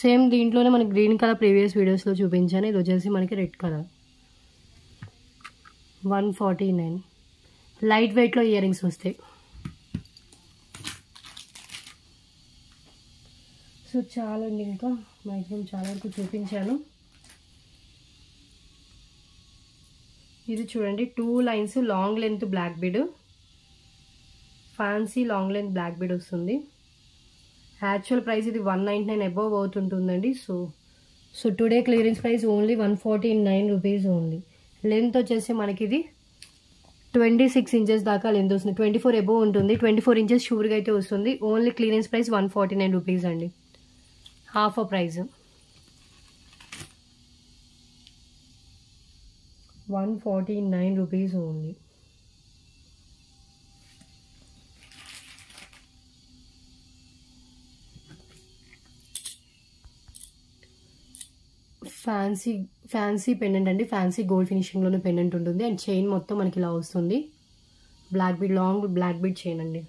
సేమ్ దీంట్లోనే మనకి గ్రీన్ కలర్ ప్రీవియస్ వీడియోస్లో చూపించాను. ఇది వచ్చేసి మనకి రెడ్ కలర్. 149. లైట్ వెయిట్లో ఇయర్ రింగ్స్ వస్తాయి. సో చాలా అండి, ఇంకా మ్యాక్సిమం చాలా వరకు చూపించాను. ఇది చూడండి, 2 lines long length black bead, fancy long length black bead వస్తుంది. యాక్చువల్ ప్రైస్ ఇది 199 అబోవ్ అవుతుంటుందండి. So today clearance price only 149 rupees only. Length వచ్చేసి మనకి ఇది 26 ఇంచెస్ దాకా లెంత్ వస్తుంది. 24 అబోవ్ ఉంటుంది. 24 ఇంచెస్ షూర్గా అయితే వస్తుంది. ఓన్లీ క్లియరెన్స్ ప్రైస్ 149 రూపీస్ అండి, హాఫ్ ఆ price. 149 rupees only. Fancy pendant అండి. ఫ్యాన్సీ గోల్డ్ ఫినిషింగ్లోనే పెండెంట్ ఉంటుంది. అండ్ చైన్ మొత్తం మనకి ఇలా వస్తుంది. Black bead, long black bead chain అండి.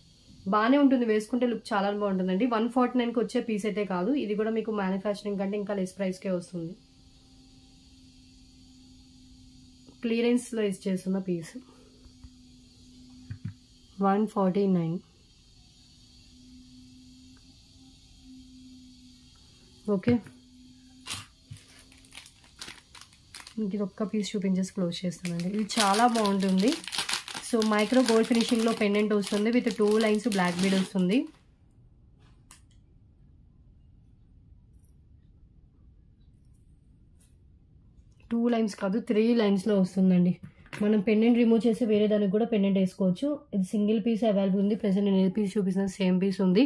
బాగానే ఉంటుంది, వేసుకుంటే లుక్ చాలా బాగుంటుందండి. 149కి వచ్చే పీస్ అయితే కాదు, ఇది కూడా మీకు మ్యానుఫ్యాక్చరింగ్ కంటే ఇంకా లెస్ ప్రైస్కే వస్తుంది. క్లియరెన్స్లో ఇచ్చేస్తున్న పీస్ 149. ఓకే, ఇది ఒక్క పీస్ చూపించేసి క్లోజ్ చేస్తానండి. ఇది చాలా బాగుంటుంది. సో మైక్రో గోల్డ్ ఫినిషింగ్లో పెండెంట్ వస్తుంది విత్ 2 లైన్స్ బ్లాక్ బీడ్ వస్తుంది. టూ లైన్స్ కాదు, 3 లైన్స్లో వస్తుందండి. మనం పెండెంట్ రిమూవ్ చేసి వేరే దానికి కూడా పెండెంట్ వేసుకోవచ్చు. ఇది సింగిల్ పీస్ అవైలబుల్ ఉంది. ప్రెసెంట్ నేను ఏ పీస్ చూపిస్తున్నా సేమ్ పీస్ ఉంది.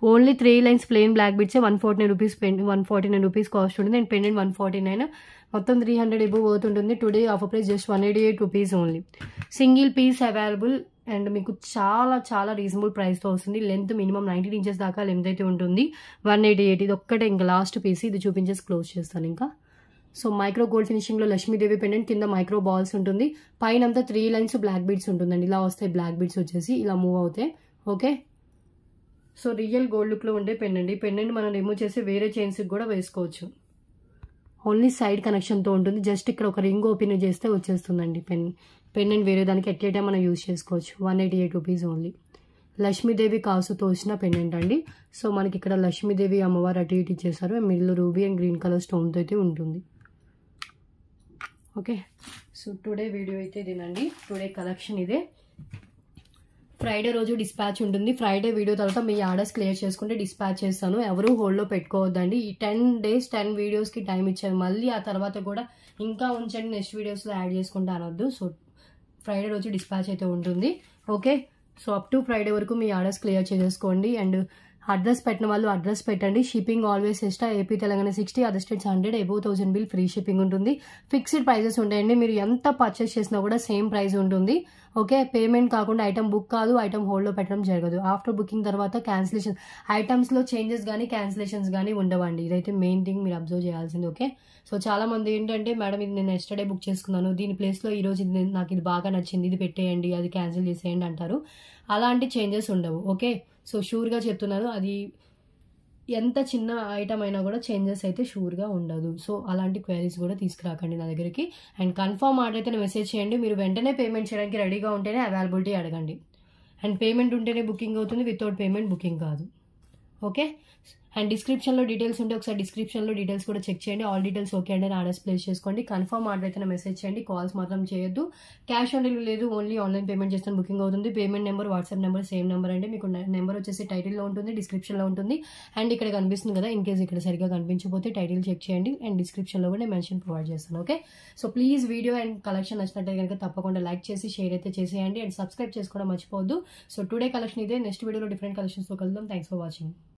ఓన్లీ 3 లైన్స్ ప్లెయిన్ బ్లాక్ బీడ్సే 149 రూపీస్. 149 రూపీస్ కాస్ట్ ఉంటుంది. అండ్ పెండెంట్ 149, మొత్తం 300 ఎబోవ్ అవుతుంటుంది. Today offer price just 188 rupees only. Single piece available and మీకు చాలా చాలా రీజనబుల్ ప్రైస్తో వస్తుంది. లెంత్ మినిమం 19 ఇంచెస్ దాకా లెంత్ అయితే ఉంటుంది. 188. ఇది ఒక్కటే ఇంకా లాస్ట్ పీస్. ఇది చూపించేసి క్లోజ్ చేస్తాను ఇంకా. సో మైక్రో గోల్డ్ ఫినిషింగ్లో లక్ష్మీదేవి పెండెంట్, కింద మైక్రో బాల్స్ ఉంటుంది. పైన అంతా 3 లైన్స్ బ్లాక్ బీడ్స్ ఉంటుందండి. ఇలా వస్తాయి బ్లాక్ బీడ్స్ వచ్చేసి, ఇలా మూవ్ అవుతాయి. ఓకే, సో రియల్ గోల్డ్ లుక్లో ఉండే పెండెంట్. ఈ పెండెంట్ మనం రిమూవ్ చేసి వేరే చైన్స్కి కూడా వేసుకోవచ్చు. ఓన్లీ సైడ్ కనెక్షన్తో ఉంటుంది. జస్ట్ ఇక్కడ ఒక రింగ్ ఓపెన్ చేస్తే వచ్చేస్తుందండి పెండెంట్. వేరే దానికి ఎట్లయితే మనం యూజ్ చేసుకోవచ్చు. 188 రూపీస్ ఓన్లీ. లక్ష్మీదేవి కాసుతో వచ్చిన పెండెంట్ అండి. సో మనకి ఇక్కడ లక్ష్మీదేవి అమ్మవారు అటు ఇటు ఇచ్చేసారు. మిడిల్లో రూబీ అండ్ గ్రీన్ కలర్ స్టోన్తో అయితే ఉంటుంది. ఓకే, సో టుడే వీడియో అయితే ఇదేనండి. టుడే కలెక్షన్ ఇదే. ఫ్రైడే రోజు డిస్పాచ్ ఉంటుంది. ఫ్రైడే వీడియో తర్వాత మీ ఆర్డర్స్ క్లియర్ చేసుకుంటే డిస్పాచ్ చేస్తాను. ఎవరు హోల్డ్లో పెట్టుకోవద్దండి. ఈ 10 days 10 వీడియోస్కి టైం ఇచ్చారు. మళ్ళీ ఆ తర్వాత కూడా ఇంకా ఉంచండి, నెక్స్ట్ వీడియోస్లో యాడ్ చేసుకుంటే అనొద్దు. సో ఫ్రైడే రోజు డిస్పాచ్ అయితే ఉంటుంది. Okay, so up to Friday వరకు మీ ఆర్డర్స్ క్లియర్ చేసేసుకోండి. అండ్ అడ్రస్ పెట్టిన వాళ్ళు అడ్రస్ పెట్టండి. Shipping always extra. AP Telangana 60, other states 100, above 1000 bill free shipping ఉంటుంది. ఫిక్స్డ్ ప్రైజెస్ ఉంటాయండి. మీరు ఎంత పర్చేస్ చేసినా కూడా సేమ్ ప్రైస్ ఉంటుంది. ఓకే, పేమెంట్ కాకుండా ఐటమ్ బుక్ కాదు, ఐటమ్ హోల్డ్లో పెట్టడం జరగదు. ఆఫ్టర్ బుకింగ్ తర్వాత క్యాన్సిలేషన్, ఐటమ్స్లో చేంజెస్ కానీ క్యాన్సిలేషన్స్ కానీ ఉండవండి. ఇదైతే మెయిన్ థింగ్ మీరు అబ్జర్వ్ చేయాల్సింది. ఓకే, సో చాలా మంది ఏంటంటే మేడం ఇది నేను ఎస్టర్డే బుక్ చేసుకున్నాను, దీని ప్లేస్లో ఈరోజు నాకు ఇది బాగా నచ్చింది, ఇది పెట్టేయండి, అది క్యాన్సిల్ చేసేయండి అంటారు. అలాంటి చేంజెస్ ఉండవు. ఓకే, సో షూర్గా చెప్తున్నాను, అది ఎంత చిన్న ఐటమ్ అయినా కూడా చేంజెస్ అయితే షూర్గా ఉండదు. సో అలాంటి క్వైరీస్ కూడా తీసుకురాకండి నా దగ్గరికి. అండ్ కన్ఫర్మ్ ఆర్డర్ అయితే మెసేజ్ చేయండి. మీరు వెంటనే పేమెంట్ చేయడానికి రెడీగా ఉంటేనే అవైలబిలిటీ అడగండి. అండ్ పేమెంట్ ఉంటేనే బుకింగ్ అవుతుంది, వితౌట్ పేమెంట్ బుకింగ్ కాదు. ఓకే. అండ్ డిస్క్రిప్షన్లో డీటెయిల్స్ ఉంటే ఒకసారి డిస్క్రిప్షన్లో డీటెయిల్స్ కూడా చెక్ చేయండి. ఆల్ డీటెయిల్స్ ఓకే అంటే ఆర్డర్స్ ప్లేస్ చేసుకోండి. కన్ఫర్మ్ ఆర్డర్ అయితే మెసేజ్ చేయండి. కాల్స్ మాత్రం చేయొద్దు. క్యాష్ ఆన్ డెలివరీ లేదు, ఓన్లీ ఆన్లైన్ పేమెంట్ చేస్తే బుకింగ్ అవుతుంది. Payment number, WhatsApp number same number అండి. మీకు నెంబర్ వచ్చేసి టైటిల్లో ఉంటుంది, డిస్క్రిప్షన్లో ఉంటుంది. అండ్ ఇక్కడ కనిపిస్తుంది కదా, ఇన్ కేసు ఇక్కడ సరిగ్గా కనిపించకపోతే టైటిల్ చెక్ చేయండి. అండ్ డిస్క్రిప్షన్లో కూడా మెన్షన్ ప్రొవైడ్ చేస్తాను. Okay. So please video and collection నచ్చినట్లయితే కనుక తప్పకుండా లైక్ చేసి షేర్ అయితే చేసేయండి. అండ్ సబ్స్క్రైబ్ చేసుకోవడం మర్చిపోవద్దు. సో టుడే కలెక్షన్ ఇదే. నెక్స్ట్ వీడియోలో డిఫరెంట్ కలెక్షన్స్తో కలుద్దాం. Thanks for watching.